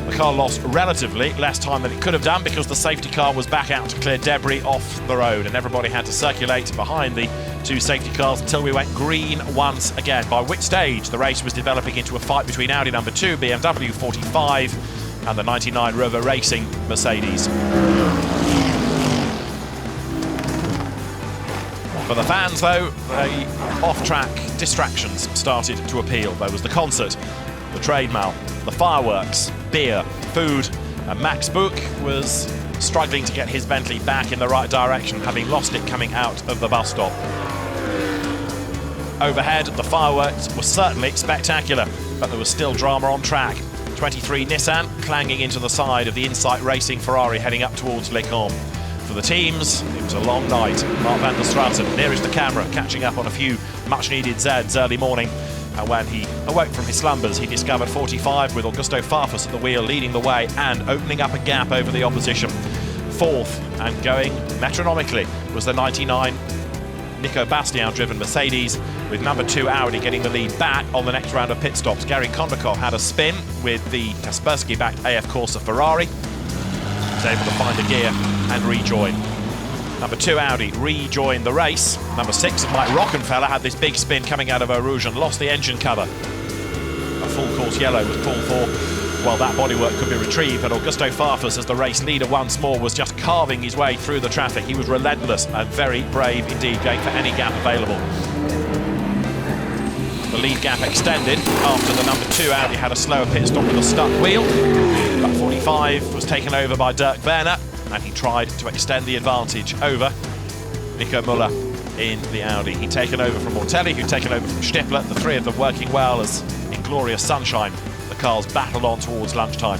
The car lost relatively less time than it could have done because the safety car was back out to clear debris off the road, and everybody had to circulate behind the 2 safety cars until we went green once again, by which stage the race was developing into a fight between Audi number 2, BMW 45 and the 99 Rover Racing Mercedes. For the fans though, the off-track distractions started to appeal. There was the concert, the trade mail, the fireworks, beer, food, and Max Buch was struggling to get his Bentley back in the right direction, having lost it coming out of the bus stop. Overhead, the fireworks were certainly spectacular, but there was still drama on track. 23 Nissan clanging into the side of the Insight Racing Ferrari heading up towards Les Cons. For the teams, it was a long night. Mark van der Straten nearest the camera, catching up on a few much-needed Zeds early morning. And when he awoke from his slumbers, he discovered 45 with Augusto Farfus at the wheel leading the way and opening up a gap over the opposition. 4th and going metronomically was the 99 Nico Bastien-driven Mercedes, with number 2 Audi getting the lead back on the next round of pit stops. Gary Kondakov had a spin with the Kaspersky-backed AF Corsa Ferrari. He was able to find a gear and rejoin. Number 2 Audi rejoined the race. Number 6 Mike Rockenfeller had this big spin coming out of Eau Rouge and lost the engine cover. A full course yellow was pulled for. Well, that bodywork could be retrieved, but Augusto Farfus, as the race leader once more, was just carving his way through the traffic. He was relentless and very brave indeed, going for any gap available. The lead gap extended after the number 2 Audi had a slower pit stop with a stuck wheel. But 45 was taken over by Dirk Werner, and he tried to extend the advantage over Nico Müller in the Audi. He'd taken over from Ortelli, who'd taken over from Stippler, the 3 of them working well as in glorious sunshine the cars battled on towards lunchtime.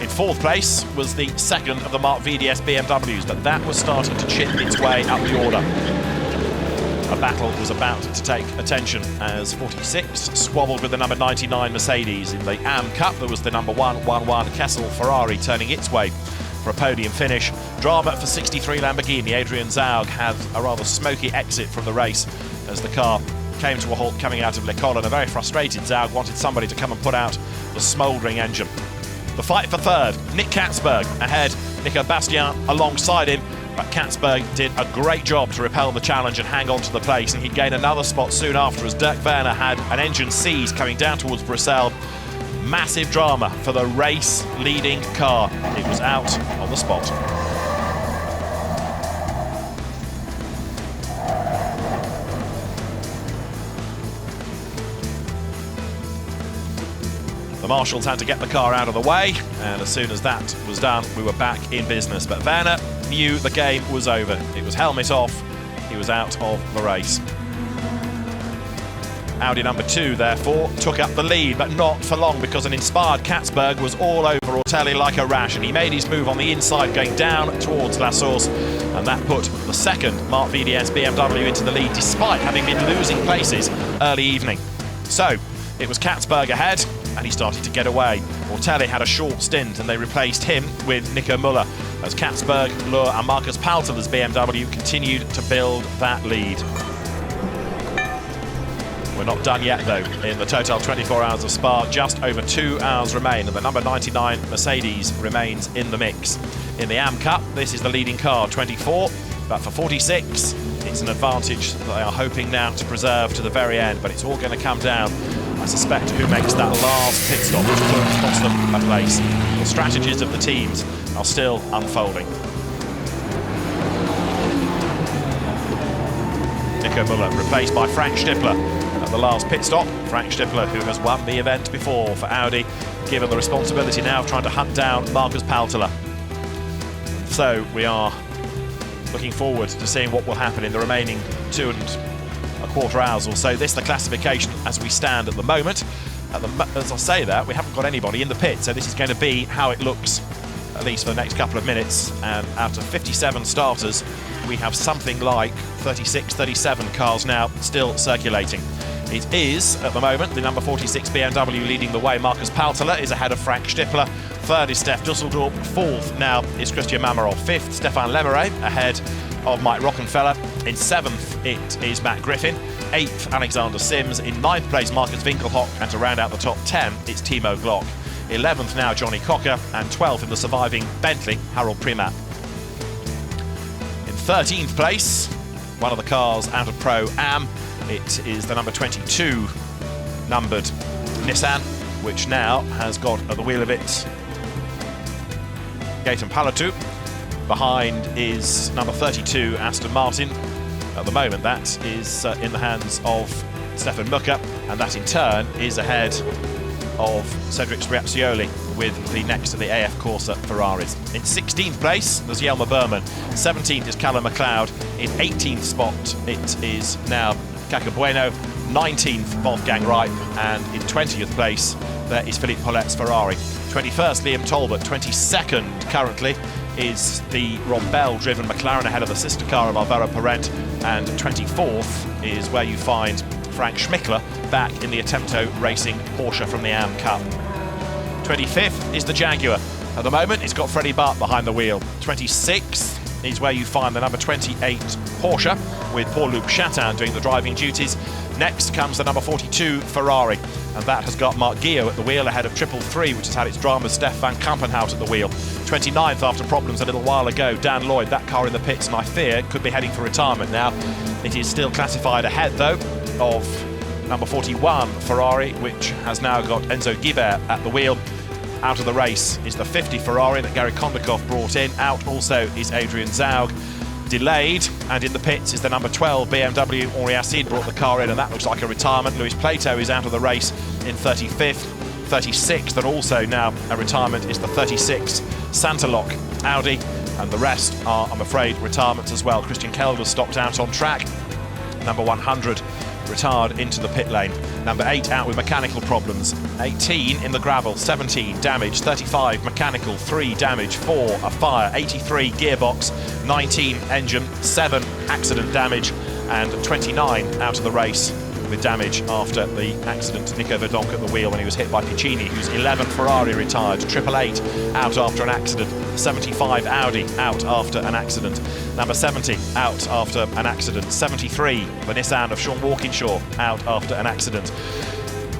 In 4th place was the 2nd of the Mark VDS BMWs, but that was starting to chip its way up the order. A battle was about to take attention as 46 squabbled with the number 99 Mercedes. In the AM Cup, there was the number 111 Kessel Ferrari turning its way for a podium finish. Drama for 63 Lamborghini. Adrian Zaug had a rather smoky exit from the race as the car came to a halt coming out of Le Col, and a very frustrated Zaug wanted somebody to come and put out the smouldering engine. The fight for third, Nick Katzberg ahead, Nico Bastien alongside him, but Katzberg did a great job to repel the challenge and hang on to the place, and he'd gain another spot soon after as Dirk Werner had an engine seize coming down towards Bruxelles. Massive drama for the race-leading car. It was out on the spot. The marshals had to get the car out of the way, and as soon as that was done, we were back in business. But Werner knew the game was over. It was helmet off. He was out of the race. Audi number 2, therefore, took up the lead, but not for long, because an inspired Katzberg was all over Ortelli like a rash, and he made his move on the inside going down towards La Source, and that put the second Marc VDS BMW into the lead, despite having been losing places early evening. So, it was Katzberg ahead, and he started to get away. Ortelli had a short stint, and they replaced him with Nico Müller, as Katzberg, Luhr and Marcus Palteler's BMW continued to build that lead. We're not done yet, though. In the total 24 hours of Spa, just over 2 hours remain, and the number 99 Mercedes remains in the mix. In the AM Cup, this is the leading car, 24, but for 46, it's an advantage that they are hoping now to preserve to the very end, but it's all going to come down, I suspect, to who makes that last pit stop, which costs them a place. The strategies of the teams are still unfolding. Nico Müller replaced by Frank Stippler at the last pit stop. Frank Stippler, who has won the event before for Audi, given the responsibility now of trying to hunt down Marcus Palteler. So we are looking forward to seeing what will happen in the remaining 2¼ hours or so. This is the classification as we stand at the moment. As I say that, we haven't got anybody in the pit, so this is going to be how it looks, at least for the next couple of minutes. And out of 57 starters, we have something like 36, 37 cars now still circulating. It is, at the moment, the number 46 BMW leading the way. Marcus Palteler is ahead of Frank Stippler. Third is Steph Dusseldorp. Fourth now is Christian Mamarov. Fifth, Stefan Lemeret ahead of Mike Rockenfeller. In seventh, it is Matt Griffin. Eighth, Alexander Sims. In ninth place, Marcus Winkelhock. And to round out the top 10, it's Timo Glock. 11th now, Johnny Cocker. And 12th in the surviving Bentley, Harold Primat. In 13th place, one of the cars out of Pro-Am, it is the number 22 numbered Nissan, which now has got at the wheel of it Gaetan Palatu. Behind is number 32 Aston Martin. At the moment, that is in the hands of Stefan Mucker, and that in turn is ahead of Cedric Sbriazzioli with the next to the AF Corsa Ferraris. In 16th place, there's Jelmer Berman. 17th is Callum McLeod. In 18th spot, it is now Caco Bueno. 19th, Wolfgang Reip. And in 20th place, there is Philippe Paulet's Ferrari. 21st, Liam Talbot. 22nd, currently, is the Rob Bell-driven McLaren ahead of the sister car of Alvaro Parent. And 24th is where you find Frank Schmickler back in the Attempto Racing Porsche from the AM Cup. 25th is the Jaguar. At the moment, it's got Freddie Bart behind the wheel. 26th is where you find the number 28 Porsche with Paul-Luc Chatin doing the driving duties. Next comes the number 42 Ferrari, and that has got Mark Gio at the wheel ahead of 333, which has had its drama, Stef van Kampenhout at the wheel. 29th, after problems a little while ago, Dan Lloyd, that car in the pits, and I fear could be heading for retirement now. It is still classified ahead, though, of number 41 Ferrari, which has now got Enzo Guibert at the wheel. Out of the race is the 50 Ferrari that Gary Kondakov brought in. Out also is Adrian Zaug. Delayed, and in the pits is the number 12 BMW. Henri Assid brought the car in, and that looks like a retirement. Luis Plato is out of the race in 35th. 36th, and also now a retirement, is the 36 Santalock Audi, and the rest are, I'm afraid, retirements as well. Christian Kelder stopped out on track. Number 100 retired into the pit lane. Number 8 out with mechanical problems. 18 in the gravel, 17 damage, 35 mechanical, 3 damage, 4 a fire, 83 gearbox, 19 engine, 7 accident damage, and 29 out of the race with damage after the accident. Nico Verdonk at the wheel when he was hit by Piccini, who's 11 Ferrari retired, 888 out after an accident. 75 Audi out after an accident. Number 70 out after an accident. 73, the Nissan of Sean Walkinshaw, out after an accident.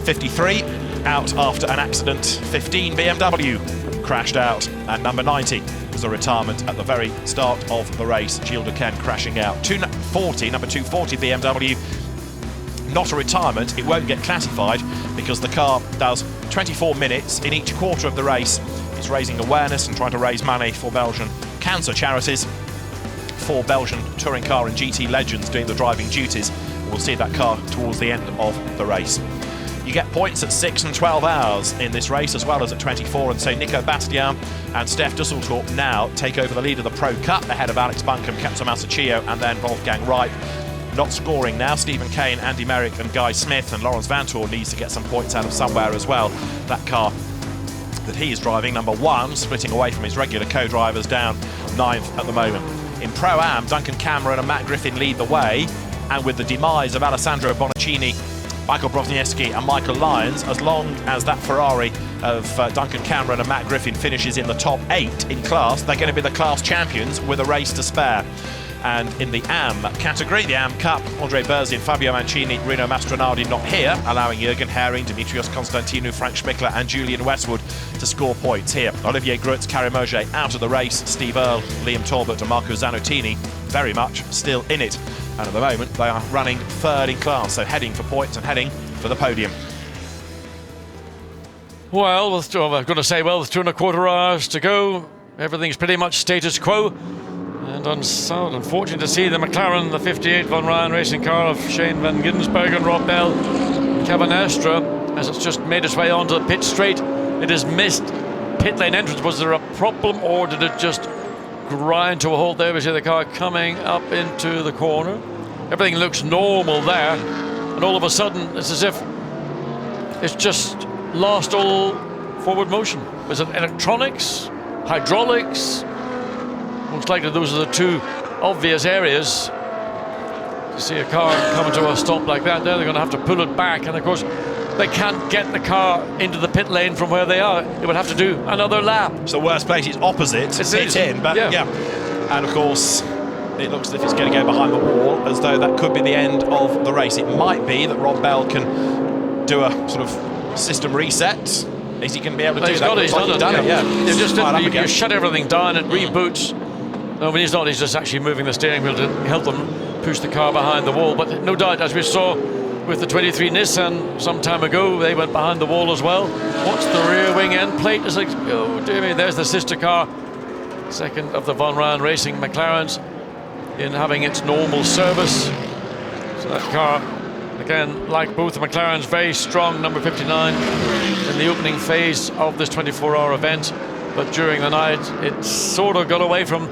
53 out after an accident. 15 BMW crashed out, and number 90 was a retirement at the very start of the race. Gilles Duquesne crashing out. 240, number 240 BMW, not a retirement. It won't get classified because the car does 24 minutes in each quarter of the race. It's raising awareness and trying to raise money for Belgian cancer charities, for Belgian touring car and GT legends doing the driving duties. We'll see that car towards the end of the race. You get points at 6 and 12 hours in this race, as well as at 24, and so Nico Bastian and Steph Dusseltorp now take over the lead of the Pro Cup ahead of Alex Buncombe, Kenzo Masaccio and then Wolfgang Reip. Not scoring now, Stephen Kane, Andy Merrick and Guy Smith, and Lawrence Vantor needs to get some points out of somewhere as well. That car that he is driving, number 1, splitting away from his regular co-drivers, down 9th at the moment. In Pro-Am, Duncan Cameron and Matt Griffin lead the way, and with the demise of Alessandro Bonaccini, Michael Brozniewski and Michael Lyons, as long as that Ferrari of Duncan Cameron and Matt Griffin finishes in the top 8 in class, they're going to be the class champions with a race to spare. And in the AM category, the AM Cup, Andre Berzin, Fabio Mancini, Rino Mastronardi not here, allowing Jürgen Hering, Dimitrios Konstantinou, Frank Schmickler and Julian Westwood to score points here. Olivier Grutz, Karim Auger out of the race, Steve Earle, Liam Talbot and Marco Zanardi very much still in it. And at the moment, they are running 3rd in class, so heading for points and heading for the podium. Well, I'm going to say, well, with 2¼ hours to go, everything's pretty much status quo. And unfortunate to see the McLaren, the 58 Von Ryan racing car of Shane van Ginsberg and Rob Bell, Kevin Astra, as it's just made its way onto the pit straight. It has missed pit lane entrance. Was there a problem, or did it just grind to a halt there? We see the car coming up into the corner. Everything looks normal there, and all of a sudden it's as if it's just lost all forward motion. Was it electronics, hydraulics? Most likely those are the two obvious areas. You see a car coming to a stop like that there, they're going to have to pull it back, and of course they can't get the car into the pit lane from where they are. They would have to do another lap. So the worst place is opposite, pit in, but yeah. And of course it looks as if it's going to go behind the wall, as though that could be the end of the race. It might be that Rob Bell can do a sort of system reset. Is he going to be able to do that? He's done it, yeah. You shut everything down, it reboots. No, but he's not. He's just actually moving the steering wheel to help them push the car behind the wall. But no doubt, as we saw with the 23 Nissan some time ago, they went behind the wall as well. Watch the rear wing end plate. It's like, oh dear me, there's the sister car. Second of the Von Ryan Racing McLarens in having its normal service. So that car, again, like both the McLarens, very strong, number 59, in the opening phase of this 24-hour event. But during the night, it sort of got away from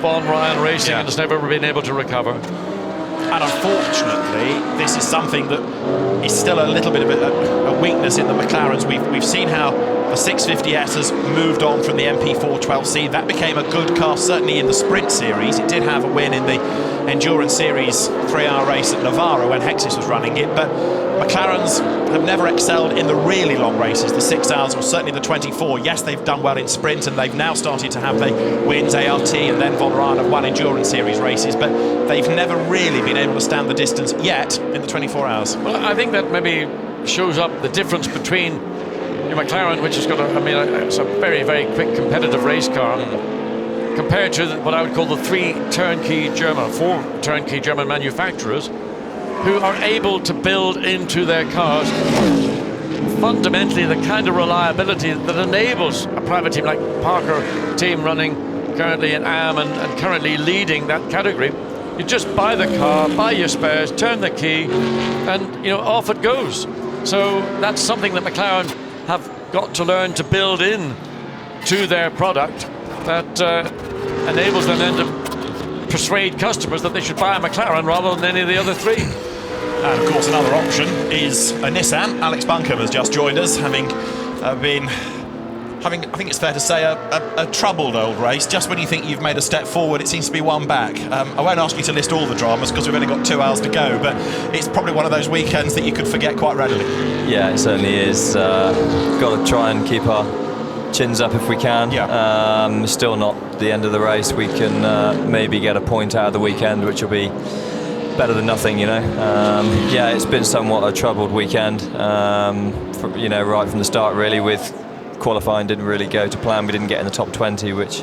Von Ryan Racing and has never been able to recover. And unfortunately, this is something that is still a little bit of a weakness in the McLarens. We've seen how the 650S has moved on from the MP4 12C. That became a good car, certainly in the Sprint Series. It did have a win in the Endurance Series 3-hour race at Navarra when Hexis was running it, but McLarens have never excelled in the really long races, the 6 hours or certainly the 24. Yes, they've done well in sprint, and they've now started to have the wins, ART and then Von Ryan have won Endurance Series races, but they've never really been able to stand the distance yet in the 24 hours. Well, I think that maybe shows up the difference between your McLaren, which has got it's a very, very quick competitive race car, compared to what I would call the 4 turnkey German manufacturers, who are able to build into their cars fundamentally the kind of reliability that enables a private team like Parker team running currently in AM and currently leading that category. You just buy the car, buy your spares, turn the key, and off it goes. So that's something that McLaren have got to learn to build in to their product that enables them then to persuade customers that they should buy a McLaren rather than any of the other 3. And of course another option is a Nissan. Alex Buncombe has just joined us, having been I think it's fair to say, a troubled old race. Just when you think you've made a step forward, it seems to be one back. I won't ask you to list all the dramas because we've only got 2 hours to go, but it's probably one of those weekends that you could forget quite readily. Yeah, it certainly is. Got to try and keep our chins up if we can. Still not the end of the race. We can maybe get a point out of the weekend, which will be better than nothing, you know. Yeah, it's been somewhat a troubled weekend, you know, right from the start really. With qualifying didn't really go to plan. We didn't get in the top 20, which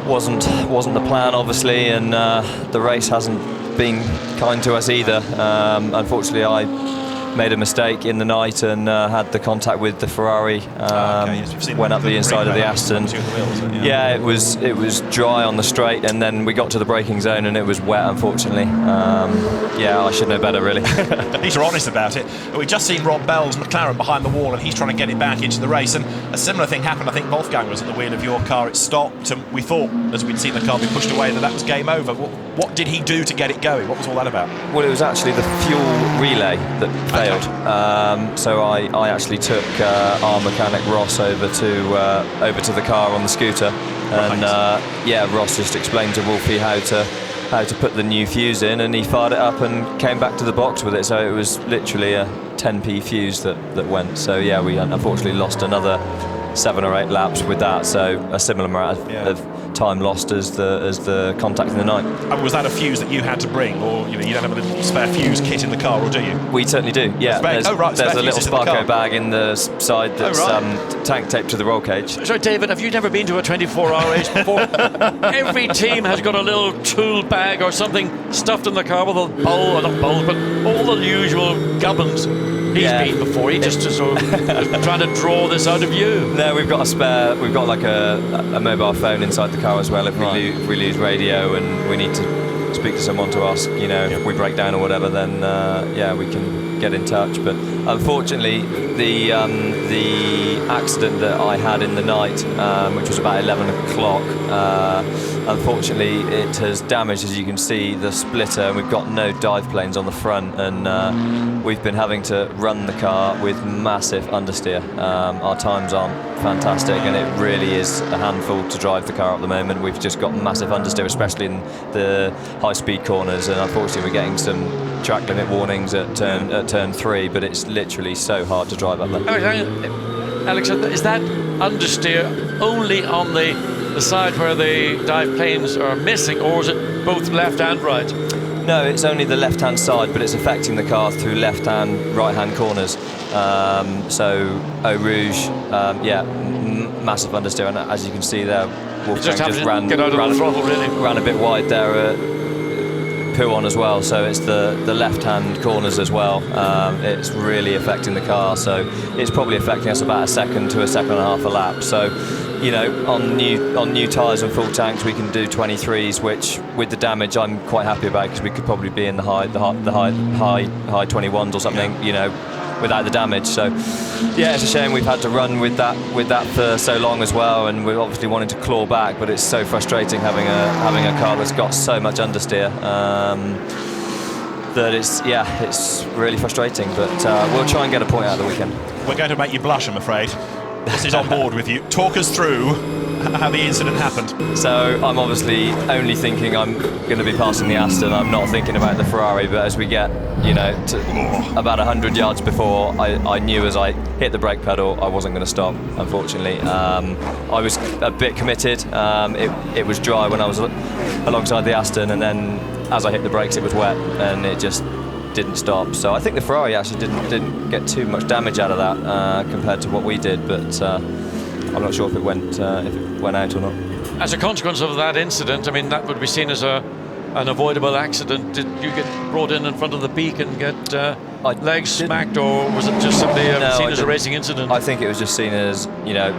wasn't the plan, obviously, and the race hasn't been kind to us either. Unfortunately, I made a mistake in the night and had the contact with the Ferrari. Went up the inside of the Aston. Yeah, it was dry on the straight, and then we got to the braking zone and it was wet, unfortunately. Yeah, I should know better, really. At least you're honest about it. We've just seen Rob Bell's McLaren behind the wall, and he's trying to get it back into the race. And a similar thing happened. I think Wolfgang was at the wheel of your car. It stopped, and we thought, as we'd seen the car be pushed away, that was game over. What did he do to get it going? What was all that about? Well, it was actually the fuel relay that failed. So I actually took our mechanic Ross over to the car on the scooter, and yeah, Ross just explained to Wolfie how to put the new fuse in, and he fired it up and came back to the box with it. So it was literally a 10p fuse that went. So yeah, we unfortunately lost another 7 or 8 laps with that. So a similar amount of time lost as the contact in the night. And was that a fuse that you had to bring, or you don't have a little spare fuse kit in the car, or do you? We certainly do. Yeah. There's a little Sparco bag in the side that's tank taped to the roll cage. So David, have you never been to a 24-hour race before? Every team has got a little tool bag or something stuffed in the car with a bowl, or not bowl, but all the usual gubbins. He's been before. He just sort of trying to draw this out of you. No, we've got a spare. We've got like a mobile phone inside the car as well. If we lose radio and we need to speak to someone to ask, you know, if we break down or whatever, then yeah, we can get in touch. But unfortunately, the accident that I had in the night, which was about 11 o'clock, unfortunately it has damaged, as you can see, the splitter, and we've got no dive planes on the front, and we've been having to run the car with massive understeer. Our times aren't fantastic, and it really is a handful to drive the car at the moment. We've just got massive understeer, especially in the high-speed corners, and unfortunately we're getting some track limit warnings at turn 3, but it's literally so hard to drive up there. Alex, is that understeer only on the side where the dive planes are missing, or is it both left and right? No, it's only the left-hand side, but it's affecting the car through left-hand, right-hand corners. So Eau Rouge, yeah, massive understeer, and as you can see there, Wolfgang just ran a bit wide there. On as well, so it's the left-hand corners as well. It's really affecting the car, so it's probably affecting us about 1 second to 1.5 seconds a lap. So, you know, on new tyres and full tanks, we can do 23s, which with the damage I'm quite happy about, because we could probably be in the high 21s or something, you know, without the damage. So yeah, it's a shame we've had to run with that for so long as well, and we're obviously wanting to claw back, but it's so frustrating having a car that's got so much understeer that it's really frustrating. But we'll try and get a point out of the weekend. We're going to make you blush, I'm afraid. This is on board with you. Talk us through how the incident happened. So I'm obviously only thinking I'm going to be passing the Aston. I'm not thinking about the Ferrari, but as we get, you know, to about 100 yards before, I knew as I hit the brake pedal I wasn't going to stop, unfortunately. I was a bit committed. It was dry when I was alongside the Aston, and then as I hit the brakes it was wet and it just didn't stop. So I think the Ferrari actually didn't get too much damage out of that compared to what we did, but I'm not sure if it went out or not. As a consequence of that incident, I mean, that would be seen as an avoidable accident. Did you get brought in front of the beak and get legs smacked, or was it just simply seen as a racing incident? I think it was just seen as, you know,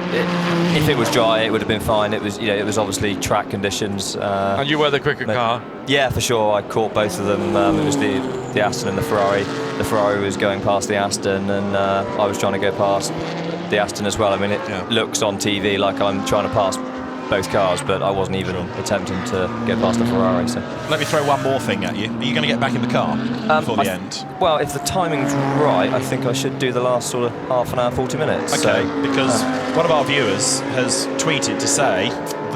if it was dry it would have been fine. It was, you know, it was obviously track conditions. And you were the quicker car? Yeah, for sure. I caught both of them. It was the Aston and the Ferrari. The Ferrari was going past the Aston, and I was trying to go past the Aston as well. I mean, it looks on TV like I'm trying to pass both cars, but I wasn't even attempting to get past the Ferrari. So let me throw one more thing at you. Are you going to get back in the car before the end? Well, if the timing's right, I think I should do the last sort of half an hour, 40 minutes. Okay, because one of our viewers has tweeted to say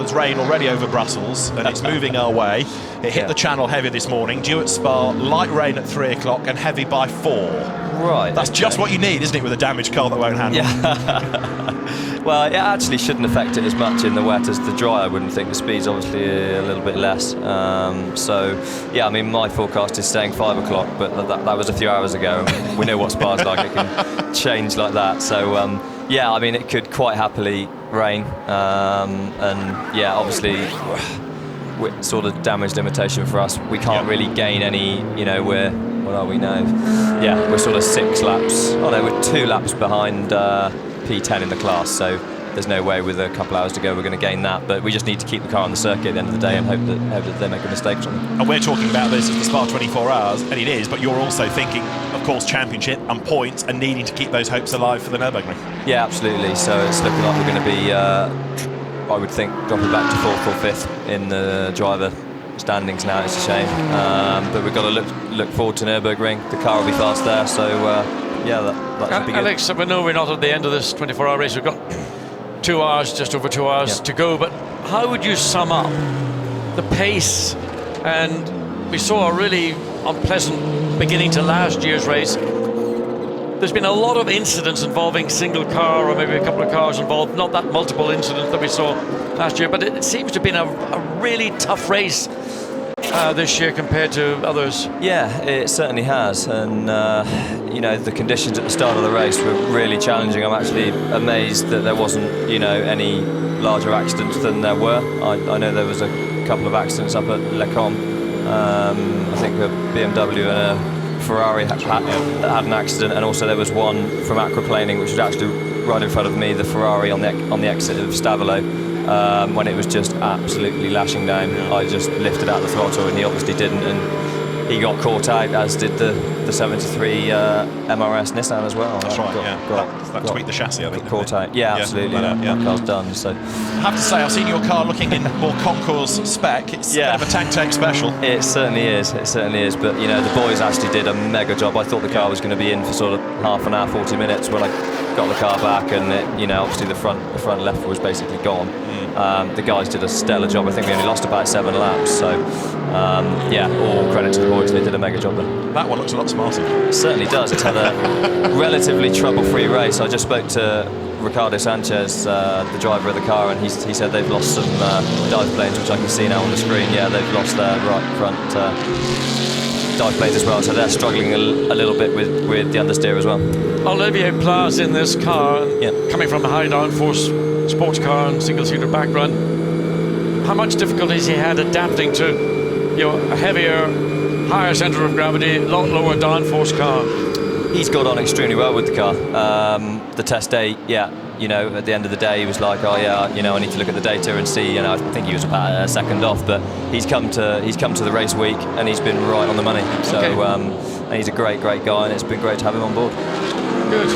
there's rain already over Brussels, and it's moving our way. It hit the channel heavy this morning, due at Spa, light rain at 3 o'clock and heavy by 4. Right. That's just what you need, isn't it, with a damaged car that won't handle? Yeah. Well, it actually shouldn't affect it as much in the wet as the dry, I wouldn't think. The speed's obviously a little bit less. So, yeah, I mean, my forecast is saying 5 o'clock, but that was a few hours ago, and we know what Spa's like. It can change like that. So, yeah, I mean, it could quite happily rain. And, yeah, obviously, sort of damage limitation for us. We can't really gain any, you know, what are we now? Yeah, we're sort of 6 laps. Oh, no, we're 2 laps behind P10 in the class, so there's no way with a couple hours to go we're going to gain that, but we just need to keep the car on the circuit at the end of the day and hope that they make a mistake or something. And we're talking about this as the Spa 24 hours, and it is, but you're also thinking, of course, championship and points and needing to keep those hopes alive for the Nürburgring. Yeah, absolutely. So it's looking like we're going to be, I would think, dropping back to 4th or 5th in the driver standings now. It's a shame, but we've got to look forward to Nürburgring. The car will be fast there, so yeah, that should be good. Alex, we know we're not at the end of this 24-hour race. We've got 2 hours, just over 2 hours to go, but how would you sum up the pace? And we saw a really unpleasant beginning to last year's race. There's been a lot of incidents involving single car or maybe a couple of cars involved, not that multiple incidents that we saw last year, but it seems to have been a really tough race this year compared to others. Yeah, it certainly has, and you know, the conditions at the start of the race were really challenging. I'm actually amazed that there wasn't, you know, any larger accidents than there were. I know there was a couple of accidents up at Le Combe. I think a BMW and a Ferrari had an accident, and also there was one from aquaplaning, which was actually right in front of me, the Ferrari on the exit of Stavelot. When it was just absolutely lashing down, I just lifted out the throttle, and he obviously didn't, and he got caught out, as did the 73 MRS Nissan as well. That's right, that tweaked the chassis, I think. Caught out, yeah, absolutely. That car's done. So, I have to say, I've seen your car looking in more concours spec. It's a bit of a tank tech special. It certainly is. It certainly is. But you know, the boys actually did a mega job. I thought the car was going to be in for sort of half an hour, 40 minutes when I got the car back, and it, you know, obviously the front left was basically gone. The guys did a stellar job. I think we only lost about 7 laps. So, yeah, all credit to the boys. They did a mega job there. That one looks a lot smarter. It certainly does. It's had a relatively trouble-free race. I just spoke to Ricardo Sanchez, the driver of the car, and he said they've lost some dive planes, which I can see now on the screen. Yeah, they've lost their right front dive planes as well, so they're struggling a little bit with the understeer as well. Olivier Plas in this car, coming from a high downforce sports car and single-seater back run. How much difficulties he had adapting to, you know, a heavier, higher centre of gravity, lot lower downforce car? He's got on extremely well with the car. The test day, you know, at the end of the day, he was like, oh yeah, you know, I need to look at the data and see. You know, I think he was about a second off, but he's come to the race week and he's been right on the money. So, and he's a great guy, and it's been great to have him on board. Good,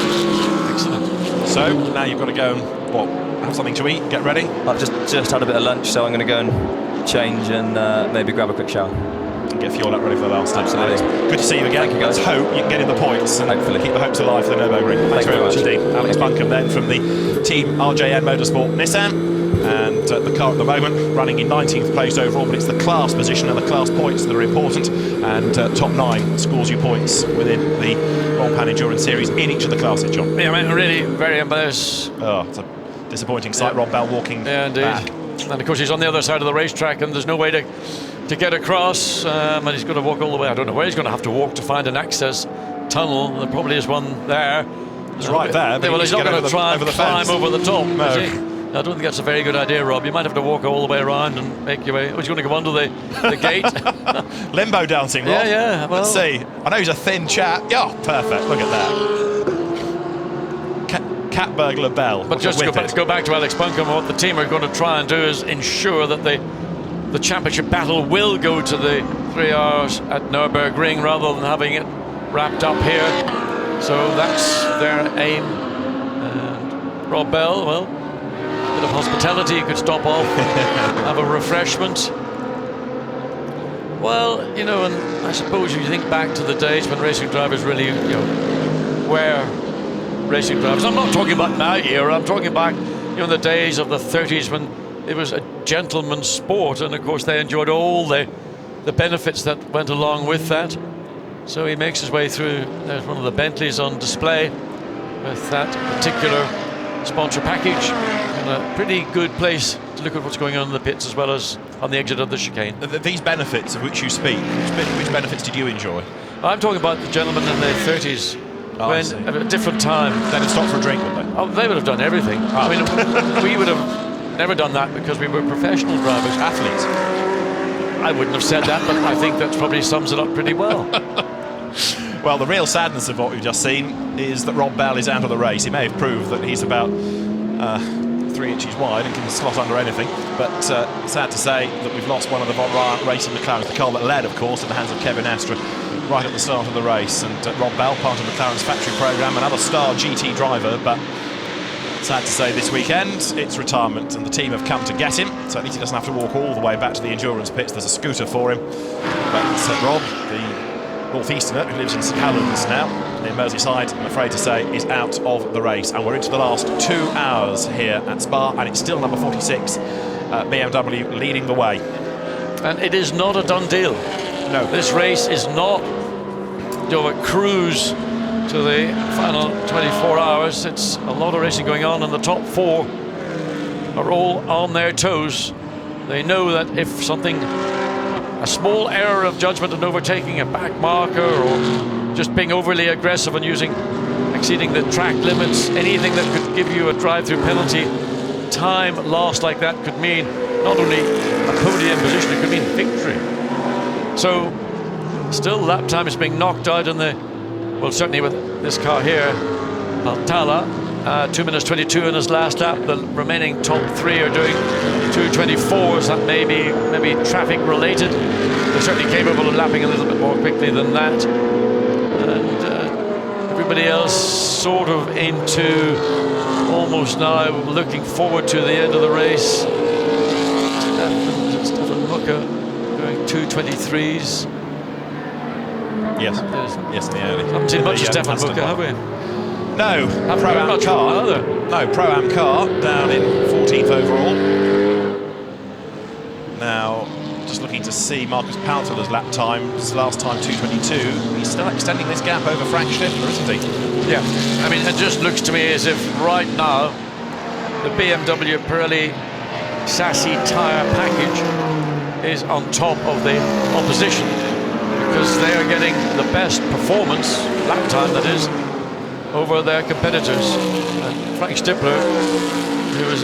excellent. So now you've got to go and have something to eat, get ready. I've just had a bit of lunch, so I'm going to go and change and maybe grab a quick shower. And get fueled up ready for the last time. Absolutely. Good to see you again. Thank you, guys. Let's hope you can get in the points and hopefully keep the hopes alive for the Nürburgring. Thanks very much indeed. Alex Buncombe then from the team RJN Motorsport Nissan, and the car at the moment running in 19th place overall, but it's the class position and the class points that are important, and top 9 scores you points within the Blancpain Endurance Series in each of the classes, John. Yeah, I mean, really very embarrassed. Oh, it's a disappointing sight. Rob Bell walking back. And of course he's on the other side of the racetrack, and there's no way to get across, and he's going to walk all the way. I don't know where he's going to have to walk to find an access tunnel. There probably is one there. It's right there. Well, he's not going to try and climb over the top, no. is he? I don't think that's a very good idea, Rob. You might have to walk all the way around and make your way. Oh, he's going to go under the gate. Limbo dancing, Rob. Yeah. Well, let's see. I know he's a thin chap. Yeah, perfect. Look at that. Cat burglar Bell. But just to go back to Alex Buncombe, what the team are going to try and do is ensure that the championship battle will go to the 3 hours at Nürburgring rather than having it wrapped up here. So that's their aim. And Rob Bell, well, a bit of hospitality, you could stop off and have a refreshment. Well, you know, and I suppose if you think back to the days when racing drivers really, you know, were racing drivers. I'm not talking about now era, I'm talking back, you know, in the days of the 30s when it was a gentleman's sport, and of course they enjoyed all the benefits that went along with that. So he makes his way through. There's one of the Bentleys on display with that particular sponsor package, and a pretty good place to look at what's going on in the pits as well as on the exit of the chicane. These benefits of which you speak, which benefits did you enjoy? I'm talking about the gentlemen in their 30s, when at a different time. They'd have stopped for a drink, would they? Oh, they would have done everything. I mean, we would have never done that because we were professional drivers. Athletes. I wouldn't have said that, but I think that probably sums it up pretty well. Well, the real sadness of what we've just seen is that Rob Bell is out of the race. He may have proved that he's about 3 inches wide and can slot under anything, but sad to say that we've lost one of the Von Ryan racing McLarens, the car that led, of course, in the hands of Kevin Astra right at the start of the race. And Rob Bell, part of McLaren's factory programme, another star GT driver, but sad to say this weekend it's retirement, and the team have come to get him, so at least he doesn't have to walk all the way back to the endurance pits. There's a scooter for him. But Rob, the northeasterner who lives in St Helens now in Merseyside, I'm afraid to say, is out of the race, and we're into the last 2 hours here at Spa, and it's still number 46 BMW leading the way. And it is not a done deal. No, this race is not a cruise to the final 24 hours. It's a lot of racing going on, and the top 4 are all on their toes. They know that if something, a small error of judgment and overtaking a back marker, or just being overly aggressive and exceeding the track limits, anything that could give you a drive-through penalty, time lost like that could mean not only a podium position, it could mean victory. So still lap time is being knocked out in the, well, certainly with this car here, Altala, 2 minutes 22 in his last lap. The remaining top 3 are doing 2:24s. That may be traffic related. They're certainly capable of lapping a little bit more quickly than that. And everybody else sort of into almost now looking forward to the end of the race. Stefan Mucker doing 2:23s. Yes, in the early. Haven't seen much of Stefan Mucker, have we? No, Haven't heard much car. either. No, Pro-Am car down in 14th overall. Now, just looking to see Marcus Pautela's lap time. His last time 2:22. He's still extending this gap over Frank Schlittler, isn't he? Yeah, I mean, it just looks to me as if right now the BMW Pirelli Sassy tyre package is on top of the opposition, because they are getting the best performance, lap time that is, over their competitors. And Frank Stippler, who is